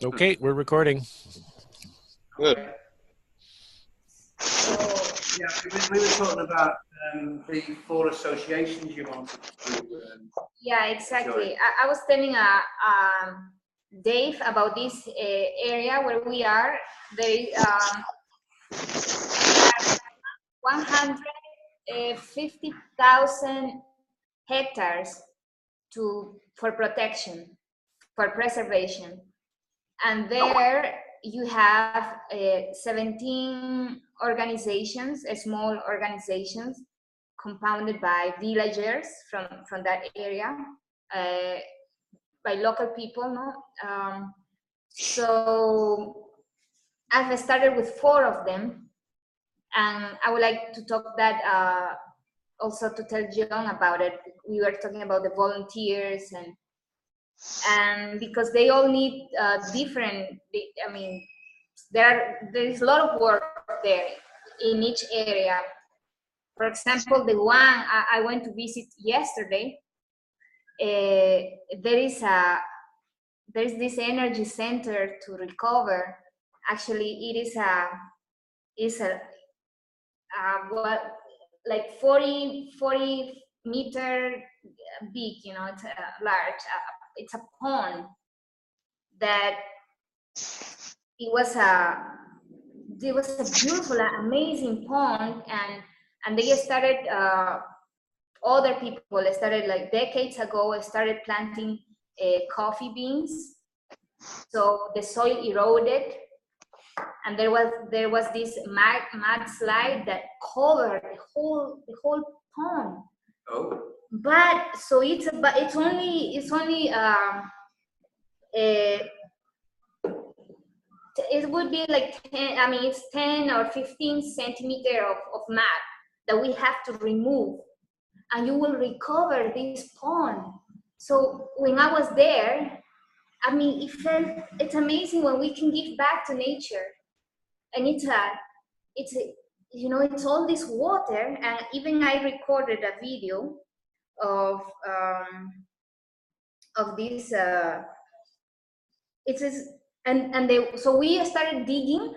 Okay, we're recording. Good. So, yeah, we were talking about the 4 associations you wanted to yeah, exactly. I was telling Dave about this area where we are. There is 150,000 hectares for protection, for preservation. And there you have 17 organizations, small organizations, compounded by villagers from that area, by local people. No? So I've started with 4 of them, and I would like to talk that also to tell John about it. We were talking about the volunteers and because they all need different, I mean, there is a lot of work there in each area. For example, the one I went to visit yesterday, there's this energy center to recover. Actually, it is a like 40 meter big, you know, it's large. It's a pond that it was a beautiful, amazing pond, and they started other people started like decades ago started planting coffee beans. So the soil eroded, and there was this mudslide that covered the whole pond. Oh. But so it's only it would be like 10, I mean, it's 10 or 15 centimeter of mud that we have to remove, and you will recover this pond. So when I was there, I mean, it's amazing when we can give back to nature. And it's you know, it's all this water. And even I recorded a video of this, so we started digging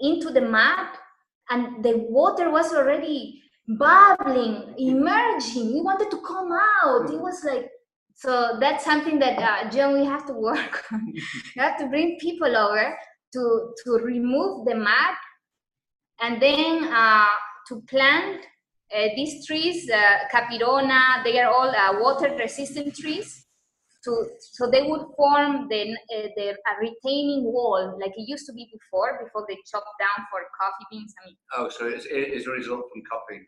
into the mud, and the water was already bubbling, emerging. We wanted to come out. It was like, so that's something that John, we have to work on. We have to bring people over to remove the mud, and then to plant these trees, capirona. They are all water resistant trees. So they would form a retaining wall like it used to be before they chopped down for coffee beans. I mean. Oh, so it is a result from copying.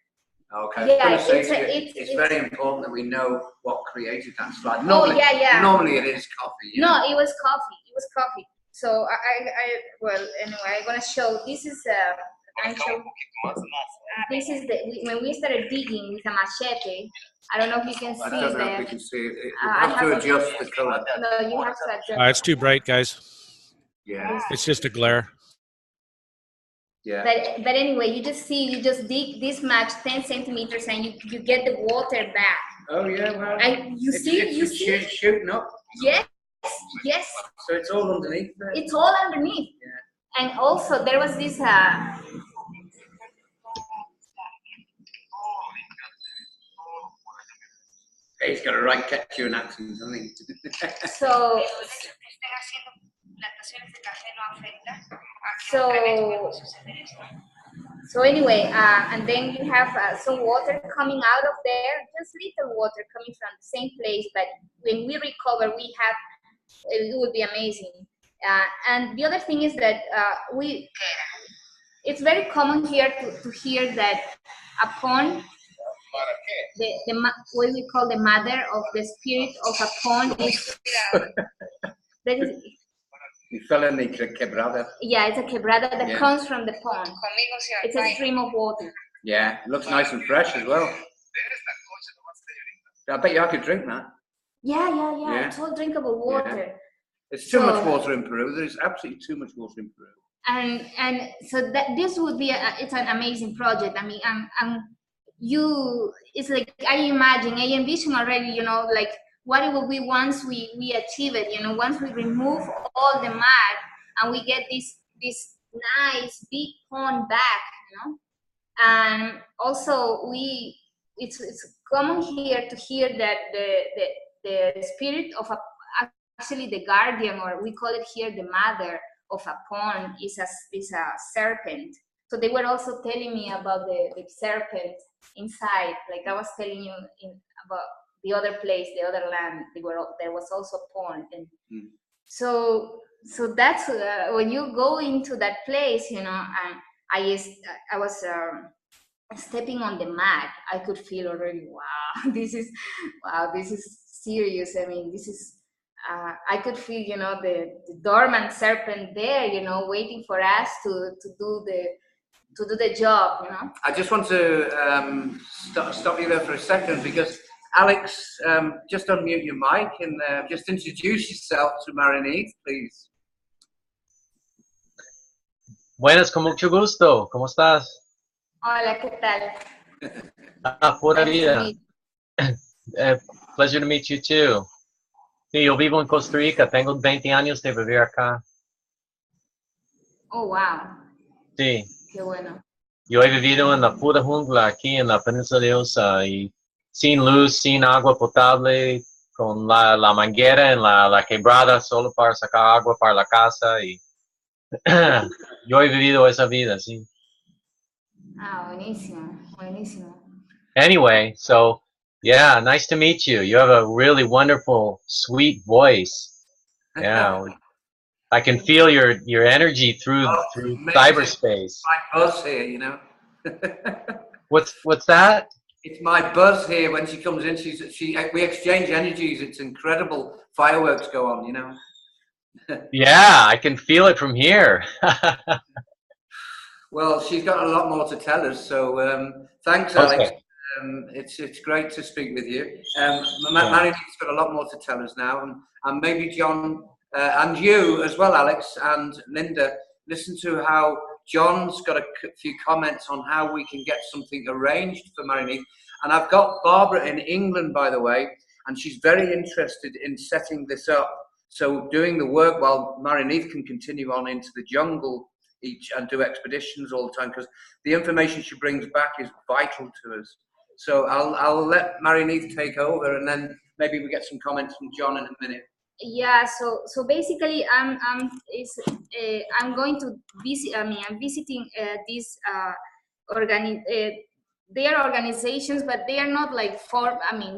Okay. Yeah, it's very important that we know what created that slide. Normally, Normally it is coffee. No, it was coffee. It was coffee. So well, anyway, I'm gonna show. This is this is when we started digging with a machete. I don't know if you can see I don't know there. if we can see it. You have to adjust the color. No, you have to adjust. It's too bright, guys. Yeah. It's just a glare. Yeah. But anyway, you just dig this much, 10 centimeters, and you get the water back. Oh yeah, well. And you see. It's shooting up. Yes. So it's all underneath there. It's all underneath. Yeah. And also there was this. He's got a right Quechuan accent, doesn't he? So anyway, and then you have some water coming out of there, just little water coming from the same place. But when we recover, it will be amazing. And the other thing is that it's very common here to hear that a pond, what we call the mother of the spirit of a pond is. You fell in the quebrada. Yeah, it's a quebrada that comes from the pond. It's a stream of water. Yeah, it looks nice and fresh as well. I bet you I could drink that. Yeah. It's all drinkable water. Yeah. There's too much water in Peru. There's absolutely too much water in Peru. And so this would be it's an amazing project. I mean, it's like I envision already, you know, like what it will be once we achieve it, you know, once we remove all the mud and we get this nice big pond back, you know. And also it's common here to hear that the spirit of actually the guardian, or we call it here the mother of a pond, is a serpent. So they were also telling me about the serpent inside, like I was telling you about the other place, the other land. There was also a pond, and so that's when you go into that place, you know. And I was stepping on the mat. I could feel already, wow, this is serious. I mean, this is. I could feel, you know, the dormant serpent there, you know, waiting for us to do the job, you know. I just want to stop you there for a second, because Alex, just unmute your mic and just introduce yourself to Marinette, please. Buenas, con mucho gusto. ¿Cómo estás? Hola, ¿qué tal? Pura vida. Pleasure to meet you too. Sí, yo vivo en Costa Rica. Tengo 20 años de vivir acá. Oh, wow. Sí. Qué bueno. Yo he vivido en la pura jungla aquí en la península de USA, y sin luz, sin agua potable, con la manguera en la quebrada solo para sacar agua para la casa. Y yo he vivido esa vida, sí. Ah, buenísimo, buenísimo. Anyway, so yeah, nice to meet you. You have a really wonderful, sweet voice. Yeah, I can feel your energy through cyberspace. My buzz here, you know. What's that? It's my buzz here when she comes in. We exchange energies. It's incredible. Fireworks go on, you know. Yeah, I can feel it from here. Well, she's got a lot more to tell us. So thanks, Alex. It's great to speak with you. Marinette's got a lot more to tell us now, and maybe John and you as well, Alex and Linda. Listen to how John's got a few comments on how we can get something arranged for Marinette. And I've got Barbara in England, by the way, and she's very interested in setting this up. So doing the work while Marinette can continue on into the jungle and do expeditions all the time, because the information she brings back is vital to us. So I'll let Marinette take over, and then maybe we get some comments from John in a minute. Yeah, so basically I'm going to visit. I'm visiting these they are organizations, but they are not like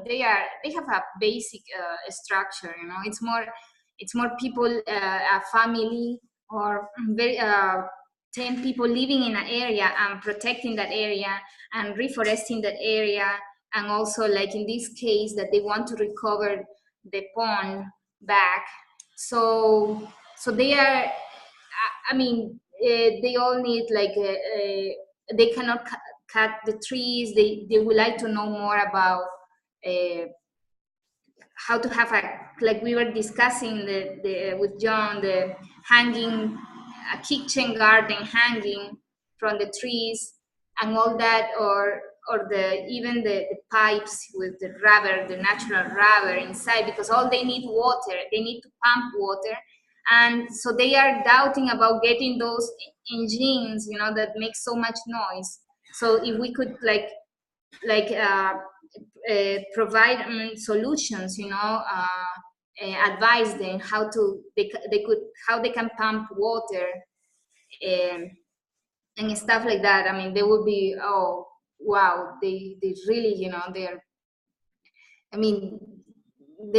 they have a basic structure, you know. It's more people, a family, or very 10 people living in an area and protecting that area and reforesting that area, and also, like in this case, that they want to recover the pond back. So they are, they all need, like, they cannot cut the trees. They would like to know more about how to have like we were discussing with John, the hanging, a kitchen garden hanging from the trees and all that, or even the pipes with the rubber, the natural rubber inside, because all they need water. They need to pump water, and so they are doubting about getting those engines, you know, that make so much noise. So if we could provide solutions, you know, advise them how they can pump water and stuff like that. I mean, they would be, oh wow, they really, you know, they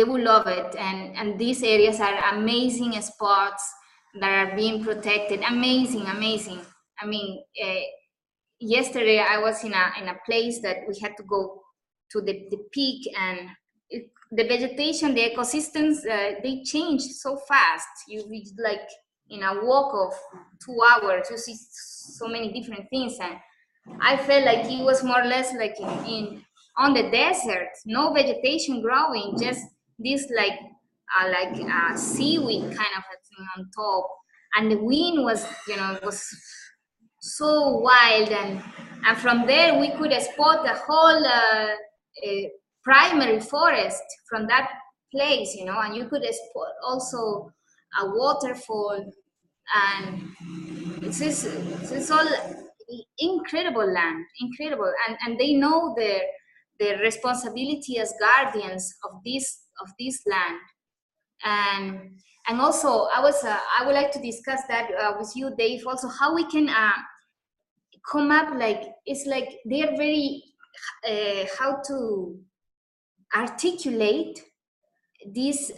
will love it. And these areas are amazing spots that are being protected. Amazing. I mean, yesterday I was in a place that we had to go to the peak, and the vegetation, the ecosystems, they change so fast. You reach, like, in a walk of 2 hours, you see so many different things, and I felt like it was more or less like on the desert, no vegetation growing, just this like seaweed kind of a thing on top, and the wind was, you know, was so wild, and from there we could spot the whole primary forest from that place, you know, and you could export also a waterfall, and it's all incredible land, incredible, and they know their responsibility as guardians of this land. And also I would like to discuss that with you, Dave, also how we can come up, like it's like they are very how to articulate these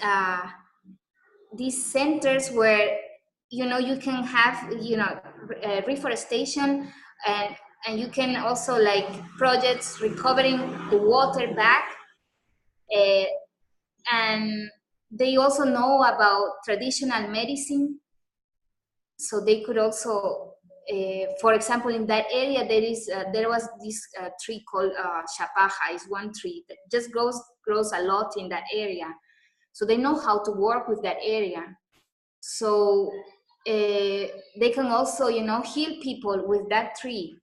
centers where, you know, you can have, you know, reforestation, and you can also like projects recovering the water back, uh, and they also know about traditional medicine, so they could also for example, in that area there was this tree called chapaja. Is one tree that just grows a lot in that area, so they know how to work with that area. So they can also, you know, heal people with that tree.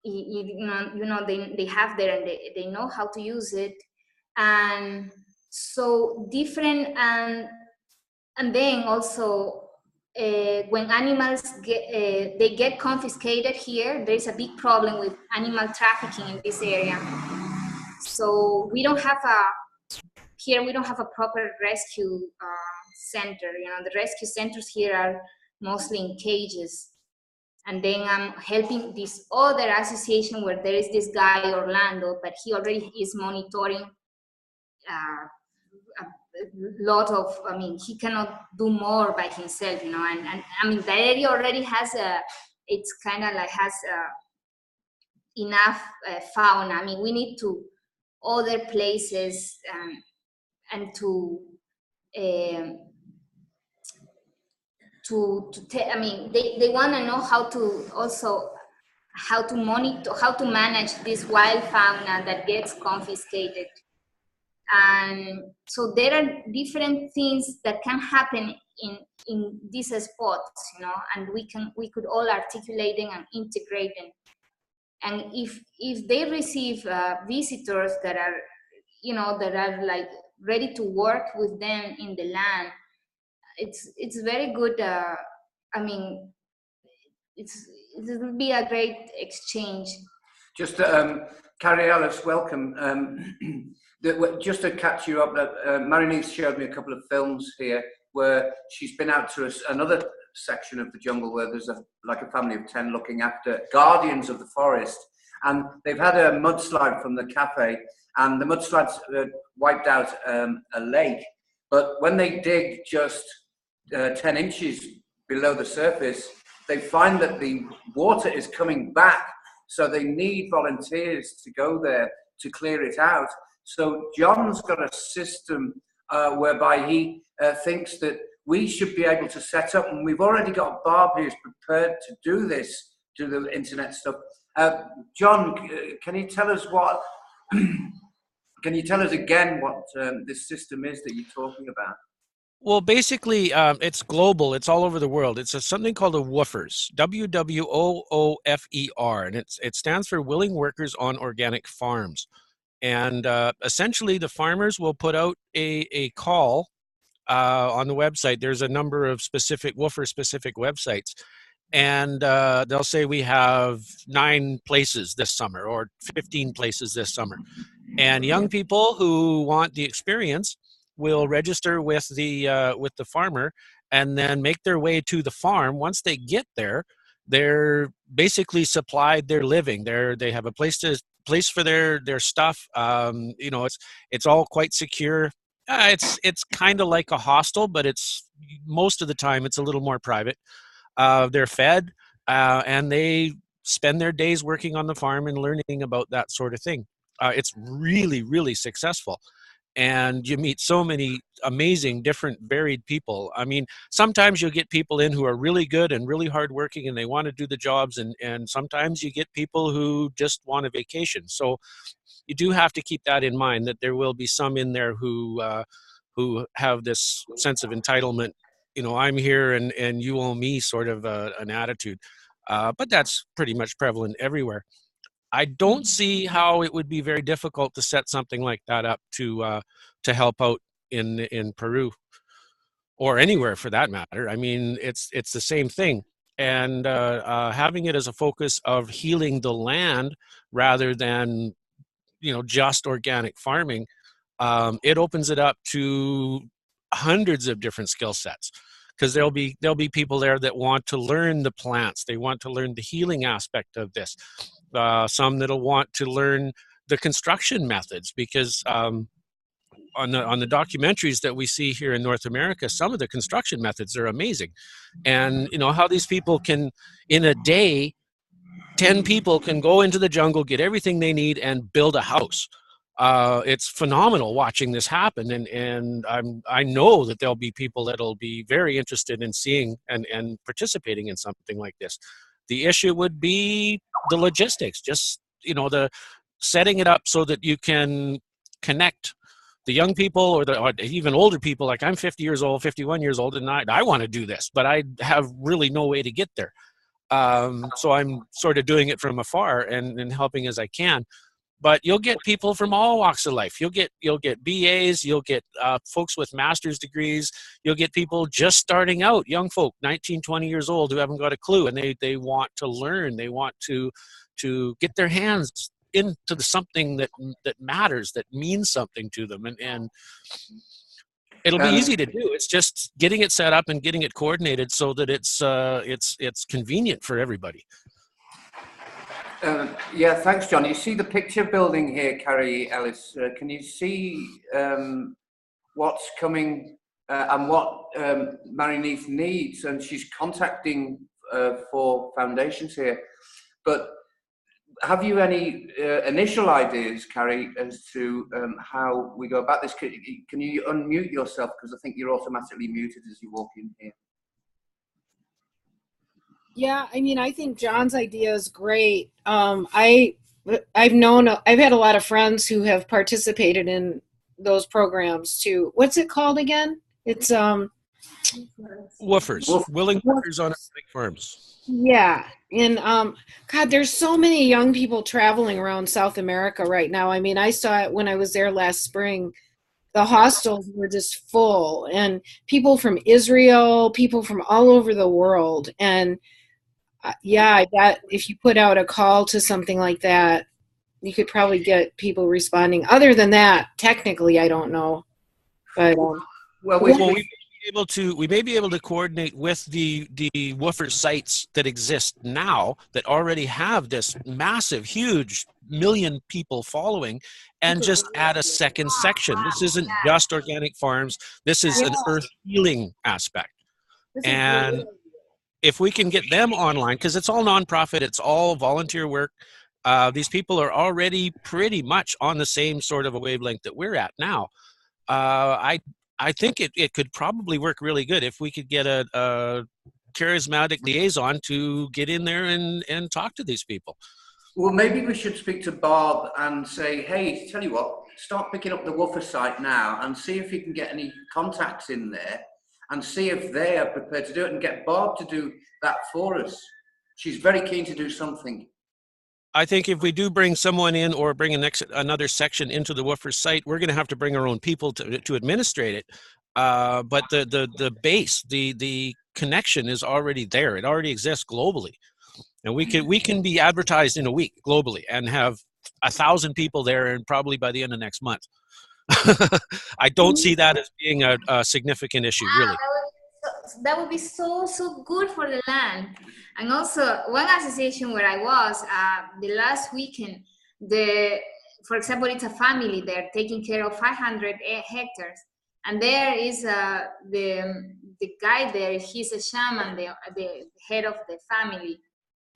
You know, they have there, and they know how to use it. And so different, and then also when animals they get confiscated here, there's a big problem with animal trafficking in this area. So we don't have a proper rescue center. You know, the rescue centers here are mostly in cages. And then I'm helping this other association where there is this guy Orlando, but he already is monitoring a lot of, I mean, he cannot do more by himself, you know, and I mean, the area already has it's kind of like has enough fauna. I mean, we need to other places, and I mean, they want to know how to also how to monitor, how to manage this wild fauna that gets confiscated. And so there are different things that can happen in these spots, you know, and we could all articulate them and integrate them. And if they receive visitors that are, you know, that are like ready to work with them in the land, it's very good. I mean, it will be a great exchange. Just Carrie Ellis, welcome. Just to catch you up, Marinice showed me a couple of films here where she's been out to another section of the jungle where there's like a family of 10 looking after guardians of the forest, and they've had a mudslide from the cafe, and the mudslide's wiped out a lake, but when they dig just 10 inches below the surface, they find that the water is coming back, so they need volunteers to go there to clear it out. So John's got a system whereby he thinks that we should be able to set up, and we've already got Barb who's prepared to do this, do the internet stuff. John, can you tell us what, can you tell us again what this system is that you're talking about? Well, basically, it's global. It's all over the world. It's something called a WWOOFERS, WWOOFER, and it stands for Willing Workers on Organic Farms. And essentially, the farmers will put out a call on the website. There's a number of specific WWOOFER-specific websites. And they'll say we have 9 places this summer or 15 places this summer. And young people who want the experience will register with the farmer and then make their way to the farm. Once they get there, they're basically supplied their living. They have a place for their stuff. You know, it's all quite secure. It's kind of like a hostel, but it's most of the time it's a little more private. They're fed, and they spend their days working on the farm and learning about that sort of thing. It's really, really successful. And you meet so many amazing, different, varied people. I mean, sometimes you'll get people in who are really good and really hardworking and they want to do the jobs, and sometimes you get people who just want a vacation. So you do have to keep that in mind, that there will be some in there who have this sense of entitlement. You know, I'm here and you owe me sort of an attitude. But that's pretty much prevalent everywhere. I don't see how it would be very difficult to set something like that up to to help out in Peru or anywhere for that matter. I mean, it's the same thing. And having it as a focus of healing the land rather than, you know, just organic farming, it opens it up to hundreds of different skill sets, because there'll be people there that want to learn the plants, they want to learn the healing aspect of this, some that'll want to learn the construction methods, because on the documentaries that we see here in North America, some of the construction methods are amazing. And you know how these people can, in a day, 10 people can go into the jungle, get everything they need, and build a house. It's phenomenal watching this happen, and I know that there'll be people that'll be very interested in seeing and participating in something like this. The issue would be the logistics, just, you know, the setting it up so that you can connect the young people or even older people. Like, I'm 50 years old, 51 years old, and I want to do this, but I have really no way to get there. So I'm sort of doing it from afar and helping as I can. But you'll get people from all walks of life. You'll get BAs, you'll get folks with master's degrees, you'll get people just starting out, young folk, 19, 20 years old, who haven't got a clue, and they want to learn. They want to get their hands into something that matters, that means something to them, and it'll be easy to do. It's just getting it set up and getting it coordinated so that it's convenient for everybody. Yeah, thanks, John. You see the picture building here, Carrie Ellis. Can you see what's coming and what Marie-Neith needs? And she's contacting for foundations here. But have you any initial ideas, Carrie, as to how we go about this? Can you unmute yourself? Because I think you're automatically muted as you walk in here. Yeah, I mean, I think John's idea is great. I've had a lot of friends who have participated in those programs too. What's it called again? It's WWOOFERs, Willing Workers on Organic Farms. Yeah, and God, there's so many young people traveling around South America right now. I mean, I saw it when I was there last spring. The hostels were just full, and people from Israel, people from all over the world. And yeah, I bet if you put out a call to something like that, you could probably get people responding. Other than that, technically, I don't know. But we may be able to coordinate with the WWOOFER sites that exist now that already have this massive, huge million people following, and just add a second section. This isn't just organic farms. This is an earth healing aspect. And if we can get them online, because it's all nonprofit, it's all volunteer work. These people are already pretty much on the same sort of a wavelength that we're at now. I think it could probably work really good if we could get a charismatic liaison to get in there and talk to these people. Well, maybe we should speak to Bob and say, hey, tell you what, start picking up the WWOOFER site now and see if you can get any contacts in there and see if they are prepared to do it, and get Bob to do that for us. She's very keen to do something. I think if we do bring someone in or bring another section into the WWOOFER site, we're going to have to bring our own people to administrate it. But the base, the connection is already there. It already exists globally, and we can be advertised in a week globally and have 1,000 people there, and probably by the end of next month. I don't see that as being a significant issue, really. That would be so good for the land. And also, one association where I was the last weekend, for example, it's a family there taking care of 500 hectares, and there is the guy there. He's a shaman, the head of the family.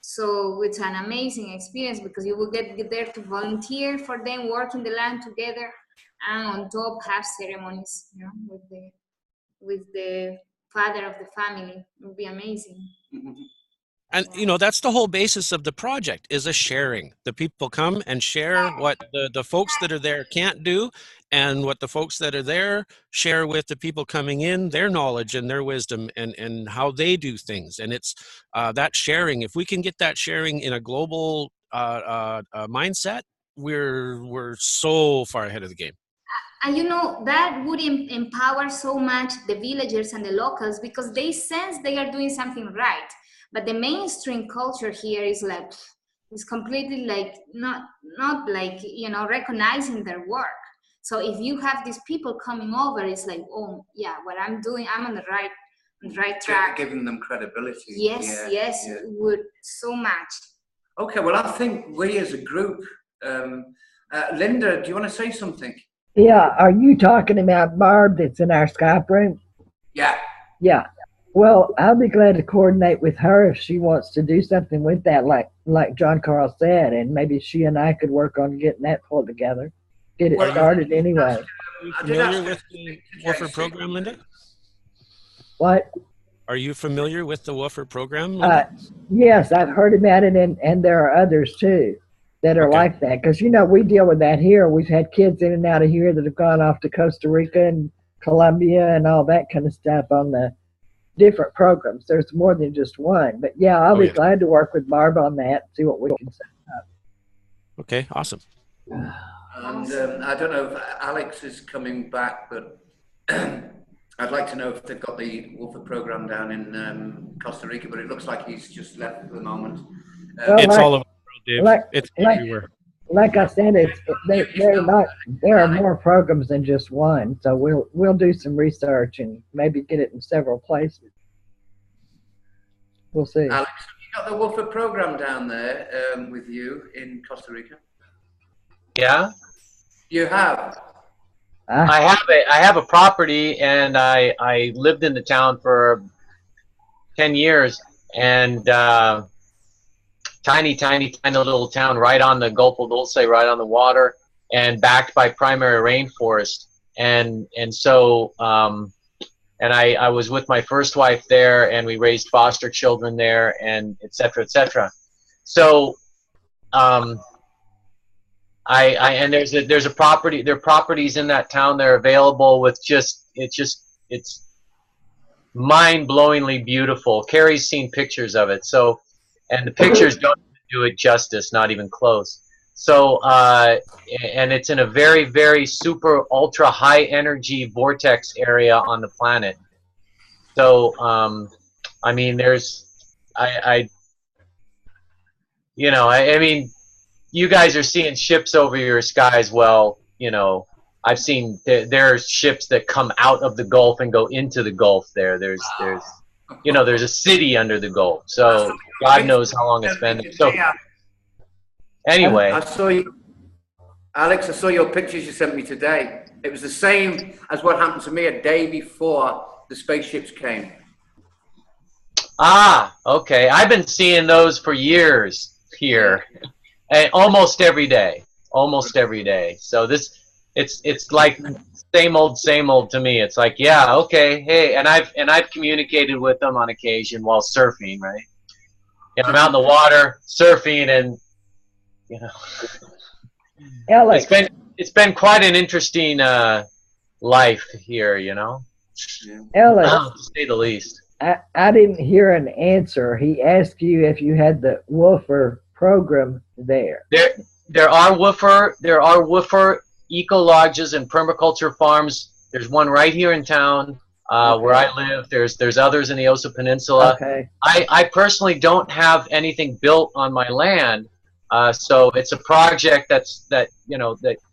So it's an amazing experience, because you will get there to volunteer for them, work in the land together, and on top have ceremonies, you know, with the father of the family. It would be amazing. And you know, that's the whole basis of the project, is a sharing. The people come and share what the folks that are there can't do, and what the folks that are there share with the people coming in, their knowledge and their wisdom and how they do things. And it's that sharing. If we can get that sharing in a global mindset, we're so far ahead of the game. And you know, that would empower so much the villagers and the locals, because they sense they are doing something right. But the mainstream culture here is like, is completely like not like, you know, recognizing their work. So if you have these people coming over, it's like, oh yeah, what I'm doing, I'm on the right track. Giving them credibility. Yes, yes, yeah. it would so much. Okay, well, I think we as a group, Linda, do you want to say something? Yeah, are you talking about Barb that's in our Skype room? Yeah. Yeah. Well, I'll be glad to coordinate with her if she wants to do something with that, like John Carl said, and maybe she and I could work on getting that pulled together, get it started anyway. Are you familiar with the WWOOFER program, Linda? What? Are you familiar with the WWOOFER program, Linda? Yes, I've heard about it, and there are others too that are like that. Because, you know, we deal with that here. We've had kids in and out of here that have gone off to Costa Rica and Colombia and all that kind of stuff on the different programs. There's more than just one. But yeah, I'll be glad to work with Barb on that, see what we can set up. Okay, awesome. And I don't know if Alex is coming back, but I'd like to know if they've got the WWOOFER program down in Costa Rica, but it looks like he's just left for the moment. It's all over the world, Dave. It's everywhere. Like I said, there are more programs than just one. So we'll do some research and maybe get it in several places. We'll see. Alex, have you got the WWOOFER program down there with you in Costa Rica? Yeah. You have. I have a property, and I lived in the town for 10 years, and tiny little town right on the Golfo Dulce, right on the water, and backed by primary rainforest. And so I was with my first wife there, and we raised foster children there, and et cetera, et cetera. So and there's a property, there are properties in that town that are available with it's mind-blowingly beautiful. Carrie's seen pictures of it, so, and the pictures don't do it justice, not even close. So and it's in a very, very super ultra high energy vortex area on the planet. So I mean, I mean, you guys are seeing ships over your skies. Well, you know, I've seen there's ships that come out of the Gulf and go into the Gulf there. There's a city under the Gulf. So God knows how long it's been. So anyway. I saw you, Alex, I saw your pictures you sent me today. It was the same as what happened to me a day before the spaceships came. Ah, okay. I've been seeing those for years here. And almost every day. So it's like same old to me. It's like, yeah, okay, hey, and I've communicated with them on occasion while surfing, right? Yeah, I'm out in the water surfing, and you know, Alex, it's been quite an interesting life here, you know. Alex, to say the least. I didn't hear an answer. He asked you if you had the WWOOFER program there. There are WWOOFER eco lodges and permaculture farms. There's one right here in town where I live. There's others in the Osa Peninsula. Okay. I personally don't have anything built on my land, so it's a project that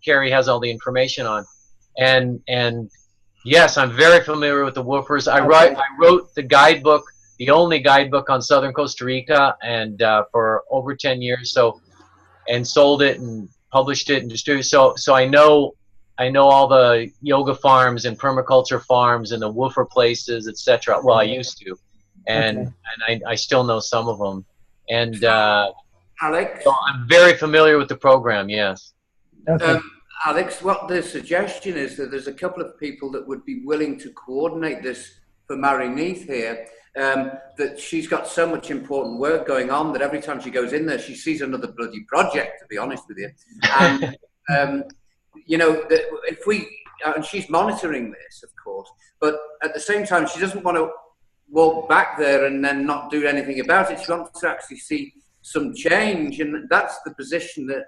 Carrie has all the information on, and yes, I'm very familiar with the WWOOFERs. I wrote the guidebook, the only guidebook on southern Costa Rica, and for over 10 years. So, and sold it and published it and distributed. So I know all the yoga farms and permaculture farms and the WWOOFER places, etc. Well, I used to, and I still know some of them. And Alex, so I'm very familiar with the program. Yes. Okay. Alex, what the suggestion is that there's a couple of people that would be willing to coordinate this for Marinique here. That she's got so much important work going on that every time she goes in there, she sees another bloody project, to be honest with you. And, you know, if we, and she's monitoring this, of course, but at the same time, she doesn't want to walk back there and then not do anything about it. She wants to actually see some change, and that's the position that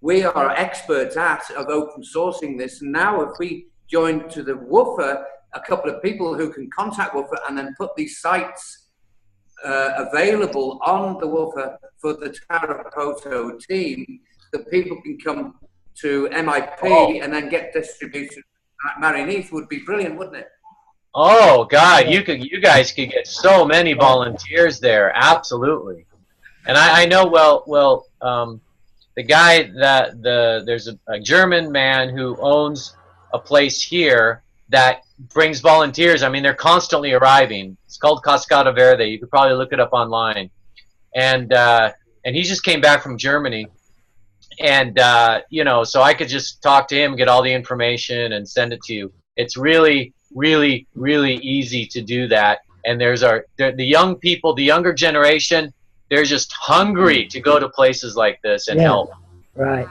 we are experts of open sourcing this. And now if we join to the WWOOFER, a couple of people who can contact WWOOFER and then put these sites available on the WWOOFER for the Tarapoto team, that people can come to MIP and then get distribution. Marieneath would be brilliant, wouldn't it? Oh God, you guys could get so many volunteers there, absolutely. And I know the guy there's a German man who owns a place here that brings volunteers. I mean, they're constantly arriving. It's called Cascada Verde. You could probably look it up online. And he just came back from Germany. And, so I could just talk to him, get all the information, and send it to you. It's really, really, really easy to do that. And the young people, the younger generation, they're just hungry to go to places like this and help. Right.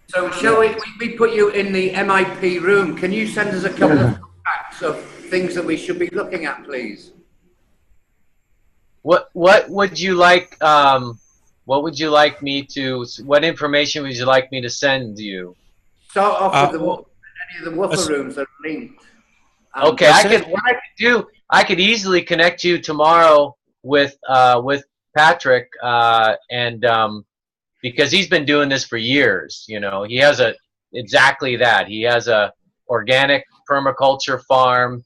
So shall we put you in the MIP room? Can you send us a couple of facts of things that we should be looking at, please? What would you like? What would you like me to? What information would you like me to send you? Start off with any of the WWOOFER rooms that are linked. Okay, what I could do, I could easily connect you tomorrow with Patrick, because he's been doing this for years. He has exactly that. He has a organic permaculture farm,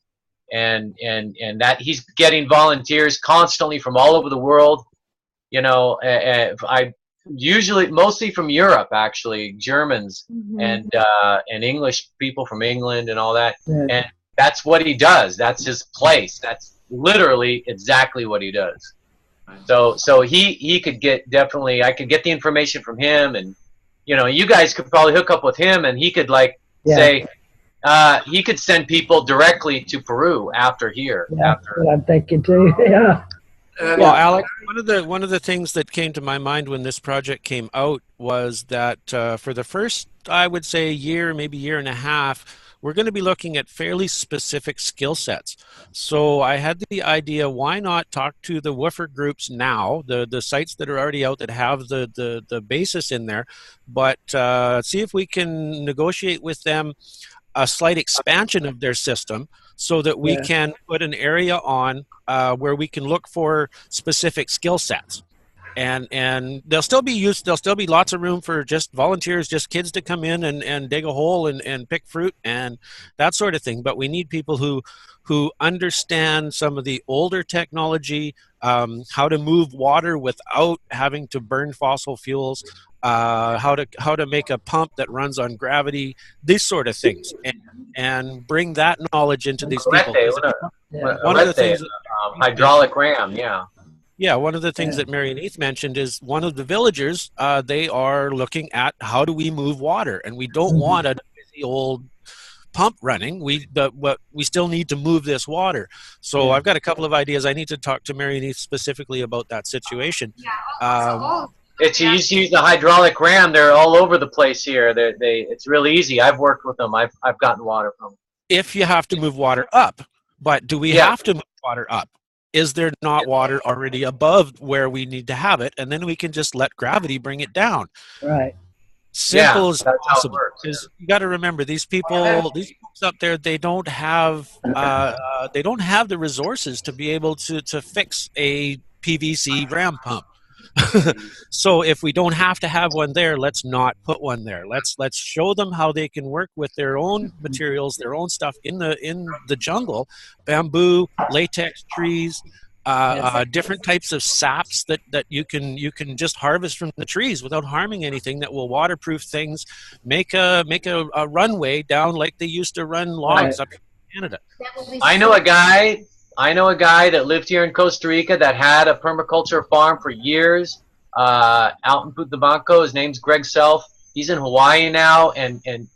and that he's getting volunteers constantly from all over the world. I usually mostly from Europe, actually, Germans and English people from England and all that. Yeah. And that's what he does. That's his place. That's literally exactly what he does. So he could get I could get the information from him, and you guys could probably hook up with him, and he could say he could send people directly to Peru after here. Yeah, that's what I'm thinking too. Yeah. Well, Alex, one of the things that came to my mind when this project came out was that for the first, I would say, year, maybe year and a half, we're going to be looking at fairly specific skill sets. So I had the idea, why not talk to the WWOOFER groups now, the sites that are already out that have the basis in there, but see if we can negotiate with them a slight expansion of their system so that we can put an area on where we can look for specific skill sets. And there'll still be lots of room for just volunteers, just kids to come in and dig a hole and pick fruit and that sort of thing. But we need people who understand some of the older technology, how to move water without having to burn fossil fuels, how to make a pump that runs on gravity, these sort of things, and bring that knowledge into these people. One of the things, hydraulic ram, Yeah, one of the things that Marieneath mentioned is one of the villagers, they are looking at how do we move water, and we don't want a busy old pump running. We still need to move this water. So I've got a couple of ideas. I need to talk to Marieneath specifically about that situation. It's you just use the hydraulic ram. They're all over the place here. It's really easy. I've worked with them. I've gotten water from them. If you have to move water up, but do we have to move water up? Is there not water already above where we need to have it? And then we can just let gravity bring it down. Right. Simple as possible. Because you got to remember, these folks up there, they don't have the resources to be able to fix a PVC ram pump. So if we don't have to have one there, let's not put one there. Let's show them how they can work with their own materials, their own stuff in the jungle, bamboo, latex trees, different types of saps that you can just harvest from the trees without harming anything, that will waterproof things, make a runway down like they used to run logs up in Canada. I know a guy that lived here in Costa Rica that had a permaculture farm for years out in Putabanco. His name's Greg Self. He's in Hawaii now, and him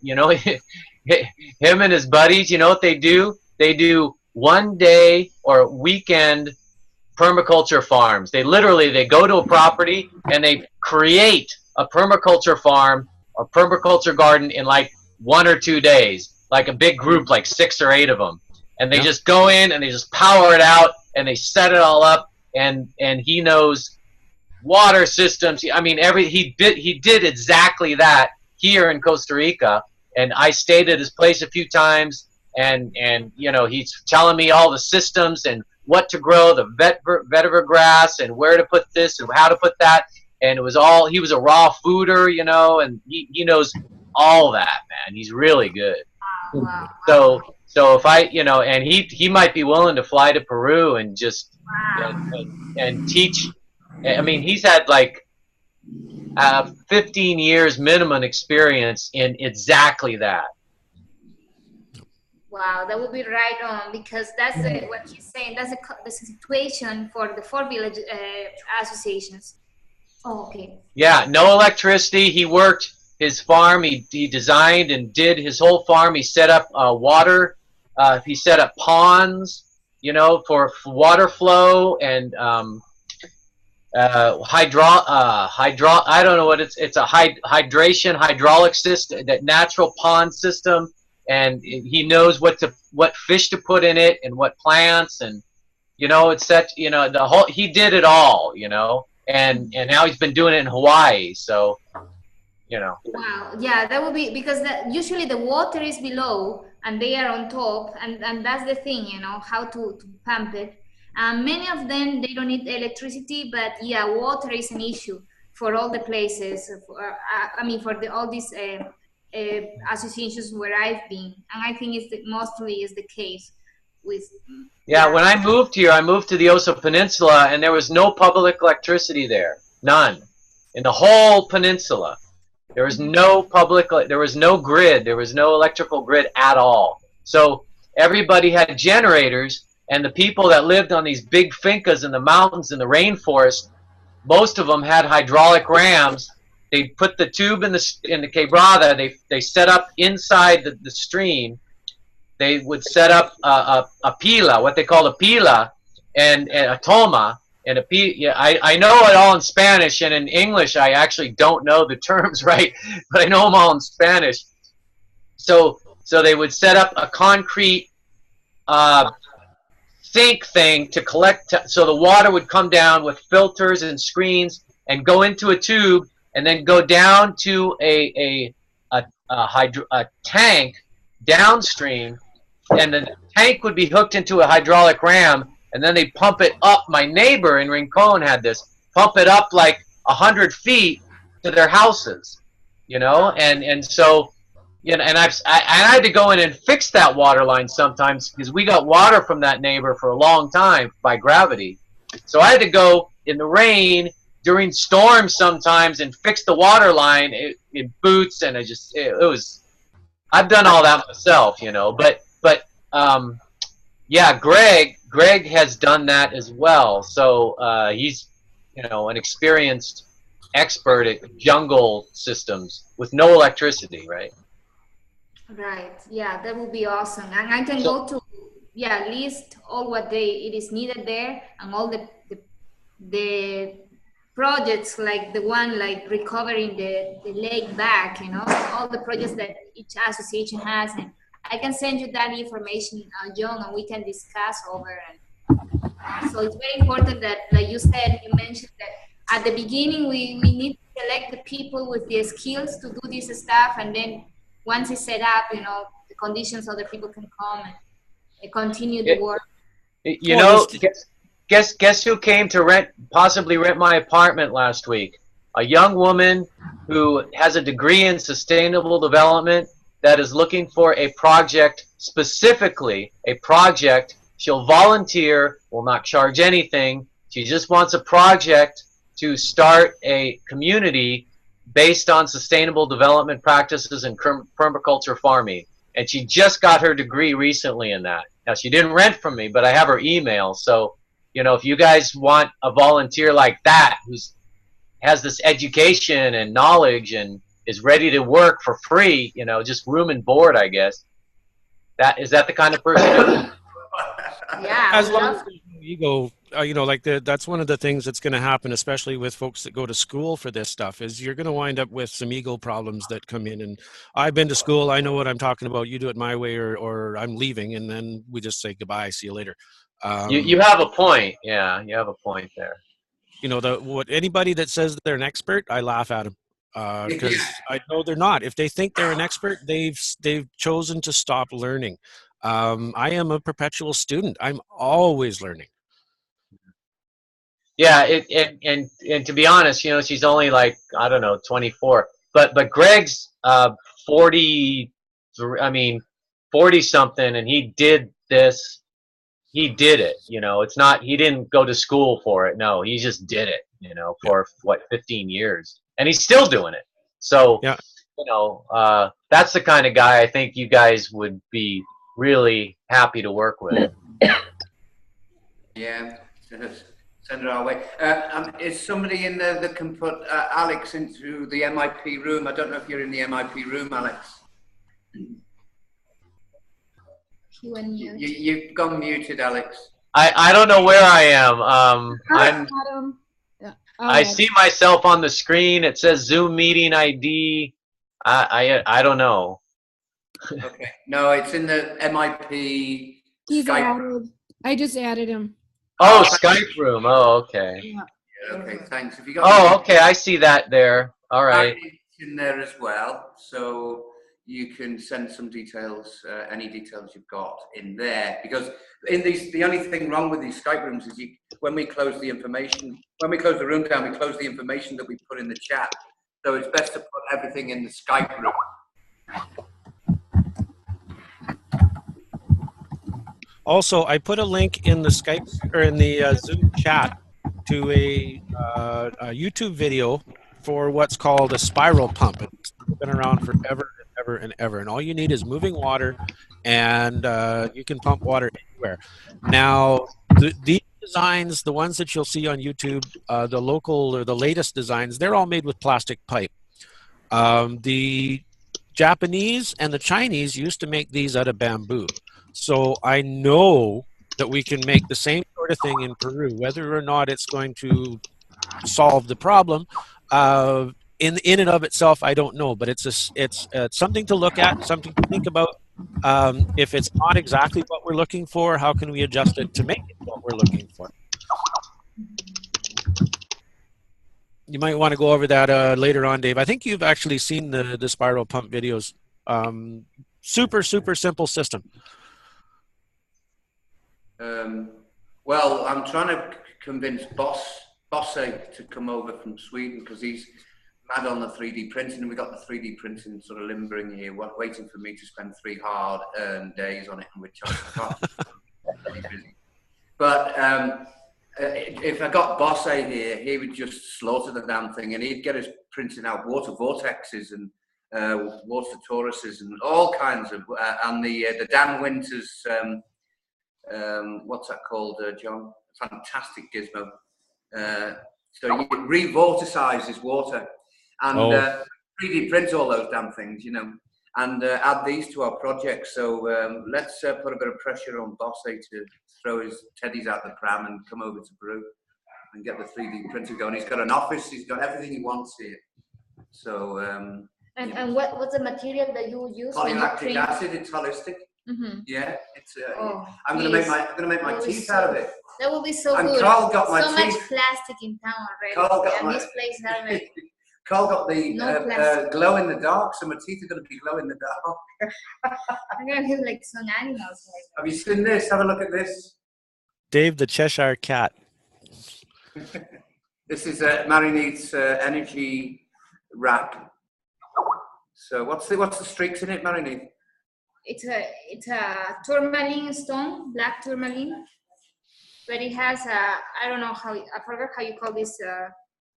and his buddies, what they do? They do one day or weekend permaculture farms. They go to a property and they create a permaculture farm or permaculture garden in like 1 or 2 days, like a big group, like 6 or 8 of them. And they just go in and they just power it out and they set it all up, and he knows water systems. I mean, he did exactly that here in Costa Rica, and I stayed at his place a few times, and you know, he's telling me all the systems and what to grow, the vetiver grass, and where to put this and how to put that, and it was all, he was a raw fooder, you know, and he knows all that, man. He's really good. Wow. So if I, you know, and he might be willing to fly to Peru and just and teach. I mean, he's had like 15 years minimum experience in exactly that. Wow, that would be right on, because that's what he's saying. That's the situation for the 4 village associations. Oh, okay. Yeah, no electricity. He worked his farm. He designed and did his whole farm. He set up water. He set up ponds, you know, for water flow, and I don't know what it's a hydration hydraulic system, that natural pond system, and he knows what fish to put in it and what plants, and you know, it's that, you know, the whole, he did it all, you know, and now he's been doing it in Hawaii, so you know. Wow, yeah, that would be, because usually the water is below and they are on top, and that's the thing, you know, how to pump it. Many of them, they don't need electricity, but yeah, water is an issue for all the places. I mean, for all these associations where I've been, and I think mostly is the case with. Yeah, when I moved here, I moved to the Osa Peninsula, and there was no public electricity there, none, in the whole peninsula. There was no there was no grid, there was no electrical grid at all. So everybody had generators, and the people that lived on these big fincas in the mountains in the rainforest, most of them had hydraulic rams. They put the tube in the quebrada. They set up inside the stream. They would set up a pila, what they call a pila, and a toma. And I know it all in Spanish, and in English I actually don't know the terms right, but I know them all in Spanish. So they would set up a concrete sink thing to collect, so the water would come down with filters and screens and go into a tube, and then go down to a tank downstream, and the tank would be hooked into a hydraulic ram, and then they pump it up. My neighbor in Rincon had this, pump it up like 100 feet to their houses, you know, and so, you know, and I had to go in and fix that water line sometimes, because we got water from that neighbor for a long time by gravity. So I had to go in the rain during storms sometimes and fix the water line in boots, and it was, I've done all that myself, you know, but yeah, Greg has done that as well. So he's, you know, an experienced expert at jungle systems with no electricity, right? Right. Yeah, that would be awesome. And I can go to, yeah, list all what it is needed there, and all the projects, like the one like recovering the lake back, you know, all the projects that each association has, and I can send you that information, John, and we can discuss over. And so it's very important that, like you mentioned that at the beginning we need to select the people with the skills to do this stuff, and then once it's set up, you know, the conditions, other people can come and continue the work. You know, guess who came to possibly rent my apartment last week? A young woman who has a degree in sustainable development that is looking for a project, specifically a project. She'll volunteer, will not charge anything. She just wants a project to start a community based on sustainable development practices and permaculture farming. And she just got her degree recently in that. Now, she didn't rent from me, but I have her email. So, you know, if you guys want a volunteer like that, who has this education and knowledge and is ready to work for free, you know, just room and board, I guess. Is that the kind of person? Yeah. As long as there's no ego, you know, like that's one of the things that's going to happen, especially with folks that go to school for this stuff, is you're going to wind up with some ego problems that come in. And I've been to school. I know what I'm talking about. You do it my way, or I'm leaving, and then we just say goodbye. See you later. You have a point. Yeah, you have a point there. you know, anybody that says that they're an expert, I laugh at them because I know they're not. If they think they're an expert, they've chosen to stop learning. I am a perpetual student. I'm always learning. Yeah, and to be honest, you know, she's only like, I don't know, 24. But Greg's 40, I mean 40 something, and he did this. He did it, you know. It's not, he didn't go to school for it. No, he just did it, you know, for what, 15 years, and he's still doing it. So, yeah, you know, that's the kind of guy I think you guys would be really happy to work with. Yeah, send her our way. Is somebody in there that can put Alex into the MIP room? I don't know if you're in the MIP room, Alex. He went mute. You've gone muted, Alex. I don't know where I am. Adam. Yeah. I see myself on the screen. It says Zoom meeting ID. I don't know. Okay. No, it's in the MIP He's Skype. added. I just added him. Oh, Skype room. Oh, okay. Yeah. Okay, thanks. If you got Okay, I see that there. All right. in there as well, so you can send some details, any details you've got in there, because in these, the only thing wrong with these Skype rooms is when we close the information, when we close the room down, we close the information that we put in the chat. So it's best to put everything in the Skype room. Also, I put a link in the Skype or in the Zoom chat to a YouTube video for what's called a spiral pump. It's been around forever and ever and ever. And all you need is moving water, and you can pump water anywhere. Now, these designs, the ones that you'll see on YouTube, the local or the latest designs, they're all made with plastic pipe. The Japanese and the Chinese used to make these out of bamboo. So I know that we can make the same sort of thing in Peru, whether or not it's going to solve the problem. In and of itself, I don't know, but it's something to look at, something to think about. If it's not exactly what we're looking for, how can we adjust it to make it what we're looking for? You might want to go over that later on, Dave. I think you've actually seen the spiral pump videos. Super simple system. Well, I'm trying to convince Bosse to come over from Sweden because he's mad on the 3D printing, and we got the 3D printing sort of limbering here, waiting for me to spend 3 hard-earned days on it, and which I can't. Really busy. But if I got Bosse here, he would just slaughter the damn thing, and he'd get us printing out water vortexes and water toruses and all kinds of, and the Dan Winters. What's that called, John? Fantastic gizmo. So you revorticize water and 3D print all those damn things, you know, and add these to our project. So let's put a bit of pressure on Bosse to throw his teddies out the pram and come over to Peru and get the 3D printer going. He's got an office. He's got everything he wants here. So and what's the material that you use? Polylactic acid. It's holistic. Mm-hmm. Yeah, it's. I'm gonna make my teeth out of it. That will be so and good. Carl got my so teeth. much plastic in town already. Carl got and this place already. Carl got the glow in the dark, so my teeth are gonna be glow in the dark. I'm gonna look like some animals. Have you seen this? Have a look at this. Dave, the Cheshire Cat. This is Marinee's energy wrap. So what's the streaks in it, Marinee? It's a tourmaline stone, black tourmaline, but it has I don't know how, I forgot how you call this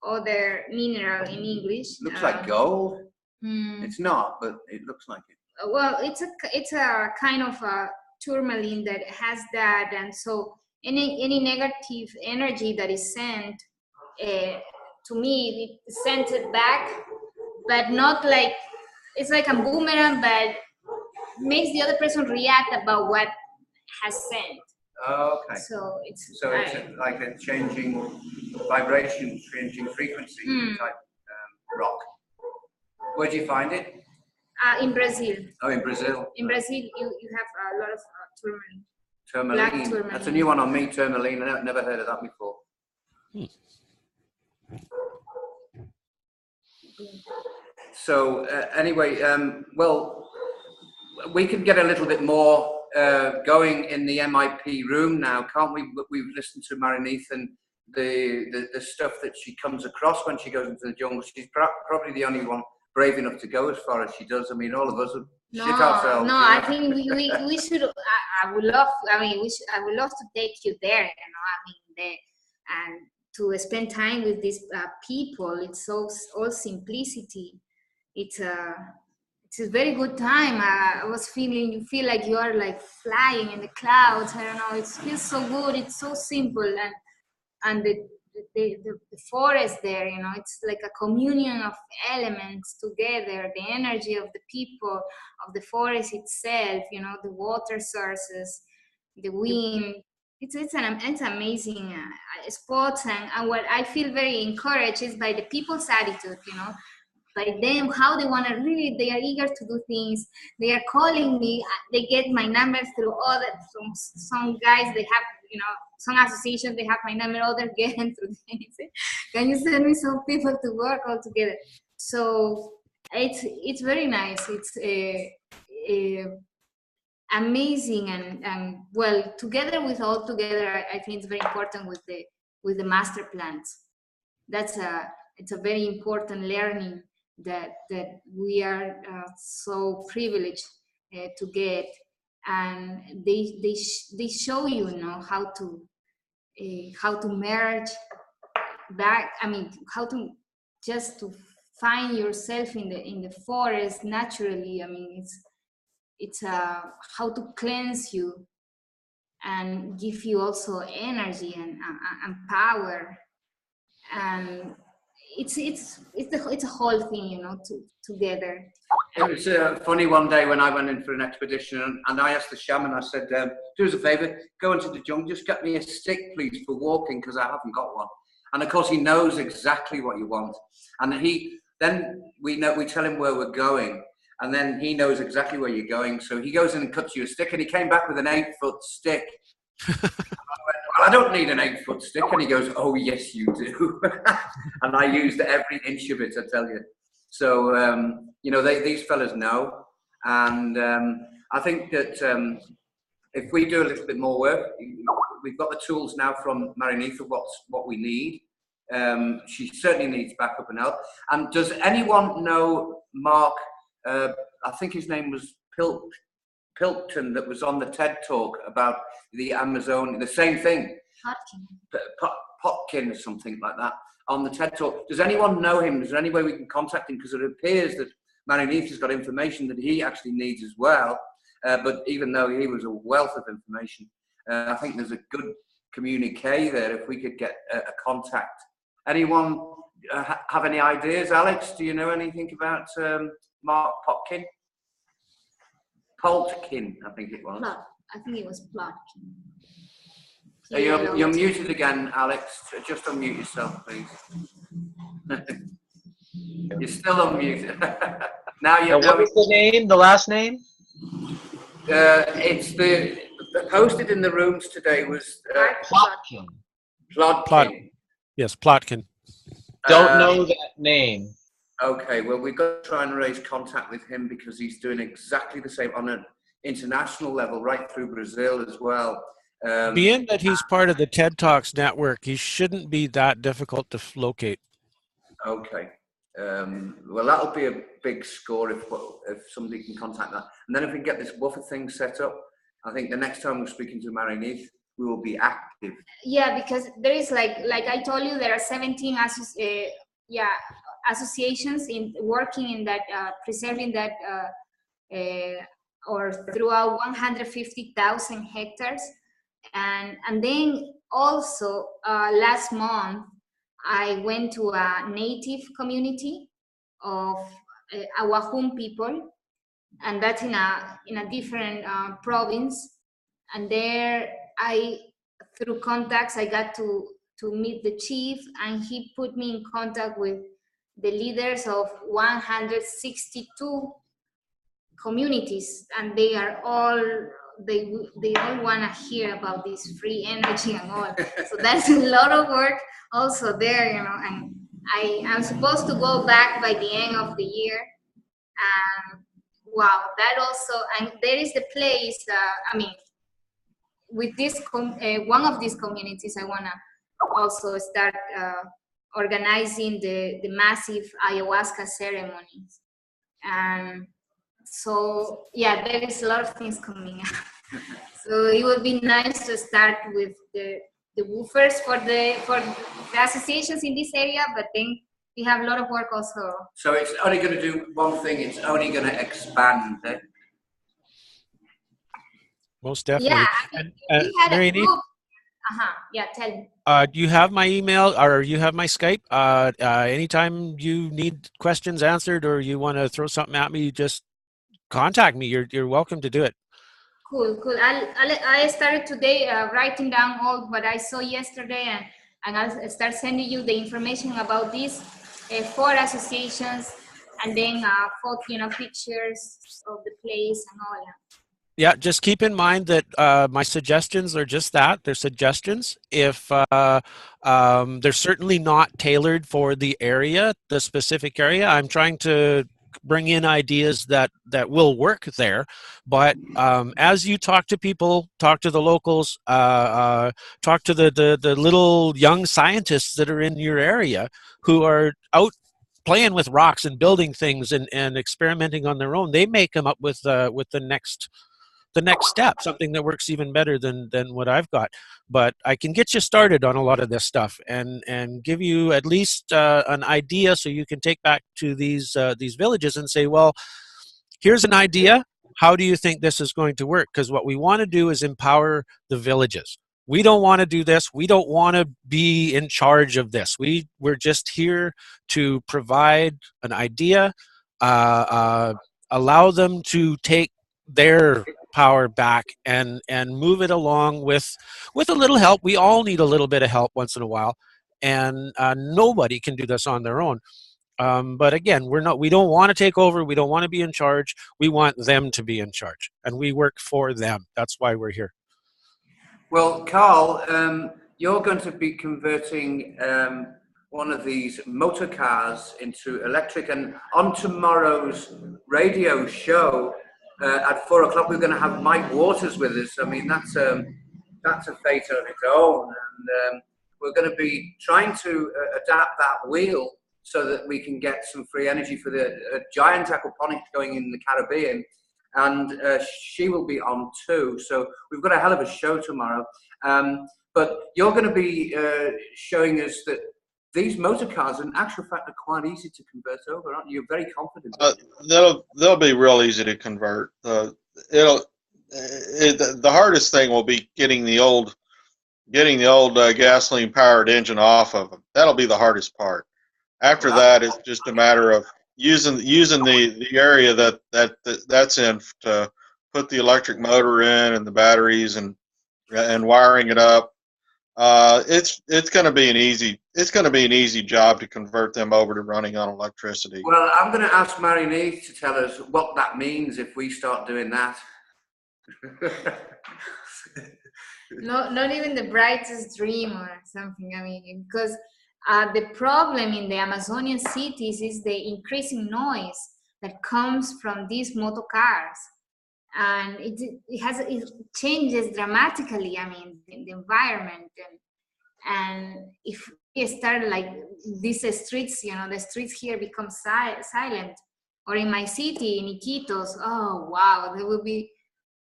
other mineral in English. Looks like gold. It's not, but it looks like it. Well, it's a kind of a tourmaline that has that, and so any negative energy that is sent to me, it's sent it back, but not like, it's like a boomerang, but makes the other person react about what has sent. Oh, okay. So it's like a changing vibration, changing frequency type rock. Where do you find it? In Brazil. Oh, in Brazil. In Brazil, you have a lot of tourmaline. Tourmaline. Black tourmaline. That's a new one on me, tourmaline. I've never heard of that before. So anyway, well, we can get a little bit more going in the MIP room now, can't we? We've listened to Marinith and the stuff that she comes across when she goes into the jungle. She's probably the only one brave enough to go as far as she does. I mean, all of us would shit ourselves. No, I think we should. I would love. I mean, I would love to take you there. I mean, and to spend time with these people. It's all simplicity. It's a very good time. I was feeling, you feel like you are like flying in the clouds. I don't know. It feels so good. It's so simple, and the forest there, it's like a communion of elements together. The energy of the people, of the forest itself, the water sources, the wind. It's amazing spot, and what I feel very encouraged is by the people's attitude, by them, how they want to really, they are eager to do things. They are calling me. They get my number through some guys. They have, some associations. They have my number. Other get through things. Can you send me some people to work all together? So it's very nice. It's amazing, and well, together with all together, I think it's very important with the master plans. It's a very important learning that we are so privileged to get, and they show you, how to merge back. I mean, how to just to find yourself in the forest naturally. I mean, it's how to cleanse you and give you also energy and power, and it's a whole thing, together. It was funny one day when I went in for an expedition, and I asked the shaman, I said, do us a favor, go into the jungle, just get me a stick, please, for walking, because I haven't got one. And of course, he knows exactly what you want. And then we tell him where we're going, and then he knows exactly where you're going. So he goes in and cuts you a stick, and he came back with an 8-foot stick. I don't need an 8-foot stick. And he goes, oh, yes, you do. And I used every inch of it, I tell you. So, these fellas know. And I think that if we do a little bit more work, we've got the tools now from Marinith of what we need. She certainly needs backup and help. And does anyone know Mark, I think his name was Pilkton, that was on the TED Talk about the Amazon, the same thing. Potkin or something like that on the TED Talk. Does anyone know him? Is there any way we can contact him? Because it appears that Marinith has got information that he actually needs as well. But even though he was a wealth of information, I think there's a good communique there if we could get a contact. Anyone have any ideas? Alex, do you know anything about Mark Potkin? Poltkin, I think it was. I think it was Plotkin. You're muted again, Alex. Just unmute yourself, please. You're still unmuted. What was the name? The last name? It's the posted in the rooms today was Plotkin. Plotkin. Yes, Plotkin. Don't know that name. Okay, well, we've got to try and raise contact with him because he's doing exactly the same on an international level, right through Brazil as well. Being that he's part of the TED Talks network, he shouldn't be that difficult to locate. Okay. Well, that'll be a big score if somebody can contact that. And then if we can get this WWOOFER thing set up, I think the next time we're speaking to Marinith, we will be active. Yeah, because there is like I told you, there are 17 associations working in that, preserving that, or throughout 150,000 hectares. And then also last month, I went to a native community of Awahum people, and that's in a different province. And there, through contacts, I got to meet the chief, and he put me in contact with the leaders of 162 communities, and they all want to hear about this free energy and all. So that's a lot of work also there, I'm supposed to go back by the end of the year. Wow, that also, and there is the place, I mean, with this, one of these communities, I wanna also start organizing the massive ayahuasca ceremonies. And so, yeah, there is a lot of things coming up. So it would be nice to start with the woofers for the associations in this area, but then we have a lot of work also. So it's only going to do one thing. It's only going to expand. Eh? Most definitely. Yeah, I mean, we had a group. Yeah, tell me. Do you have my email or you have my Skype? Anytime you need questions answered or you want to throw something at me, just contact me. You're welcome to do it. Cool. I started today writing down all what I saw yesterday, and I'll start sending you the information about these 4 associations, and then pictures of the place and all that. Yeah, just keep in mind that my suggestions are just that. They're suggestions. If they're certainly not tailored for the area, the specific area. I'm trying to bring in ideas that will work there. But as you talk to people, talk to the locals, talk to the little young scientists that are in your area who are out playing with rocks and building things and experimenting on their own, they may come up with the next step, something that works even better than what I've got. But I can get you started on a lot of this stuff and give you at least an idea so you can take back to these villages and say, well, here's an idea. How do you think this is going to work? Because what we want to do is empower the villages. We don't want to do this. We don't want to be in charge of this. We're just here to provide an idea, allow them to take their power back and move it along with a little help. We all need a little bit of help once in a while, and nobody can do this on their own. But again, we don't want to take over. We don't want to be in charge. We want them to be in charge, and we work for them. That's why we're here. Well, Carl, you're going to be converting one of these motor cars into electric, and on tomorrow's radio show at 4 o'clock, we're going to have Mike Waters with us. I mean, that's a fate of its own, and we're going to be trying to adapt that wheel so that we can get some free energy for the giant aquaponics going in the Caribbean. And she will be on too. So we've got a hell of a show tomorrow. But you're going to be showing us that these motor cars, in actual fact, are quite easy to convert over, aren't you? You're very confident. They'll be real easy to convert. The hardest thing will be getting the old gasoline powered engine off of them. That'll be the hardest part. After that, it's just a matter of using the area that's in to put the electric motor in and the batteries and wiring it up. It's going to be an easy job to convert them over to running on electricity. Well, I'm going to ask Marini to tell us what that means if we start doing that. Not even the brightest dream or something. I mean, because the problem in the Amazonian cities is the increasing noise that comes from these motor cars, and it changes dramatically. I mean, the environment, and if we start like these streets, the streets here become silent, or in my city in Iquitos, oh wow, that would be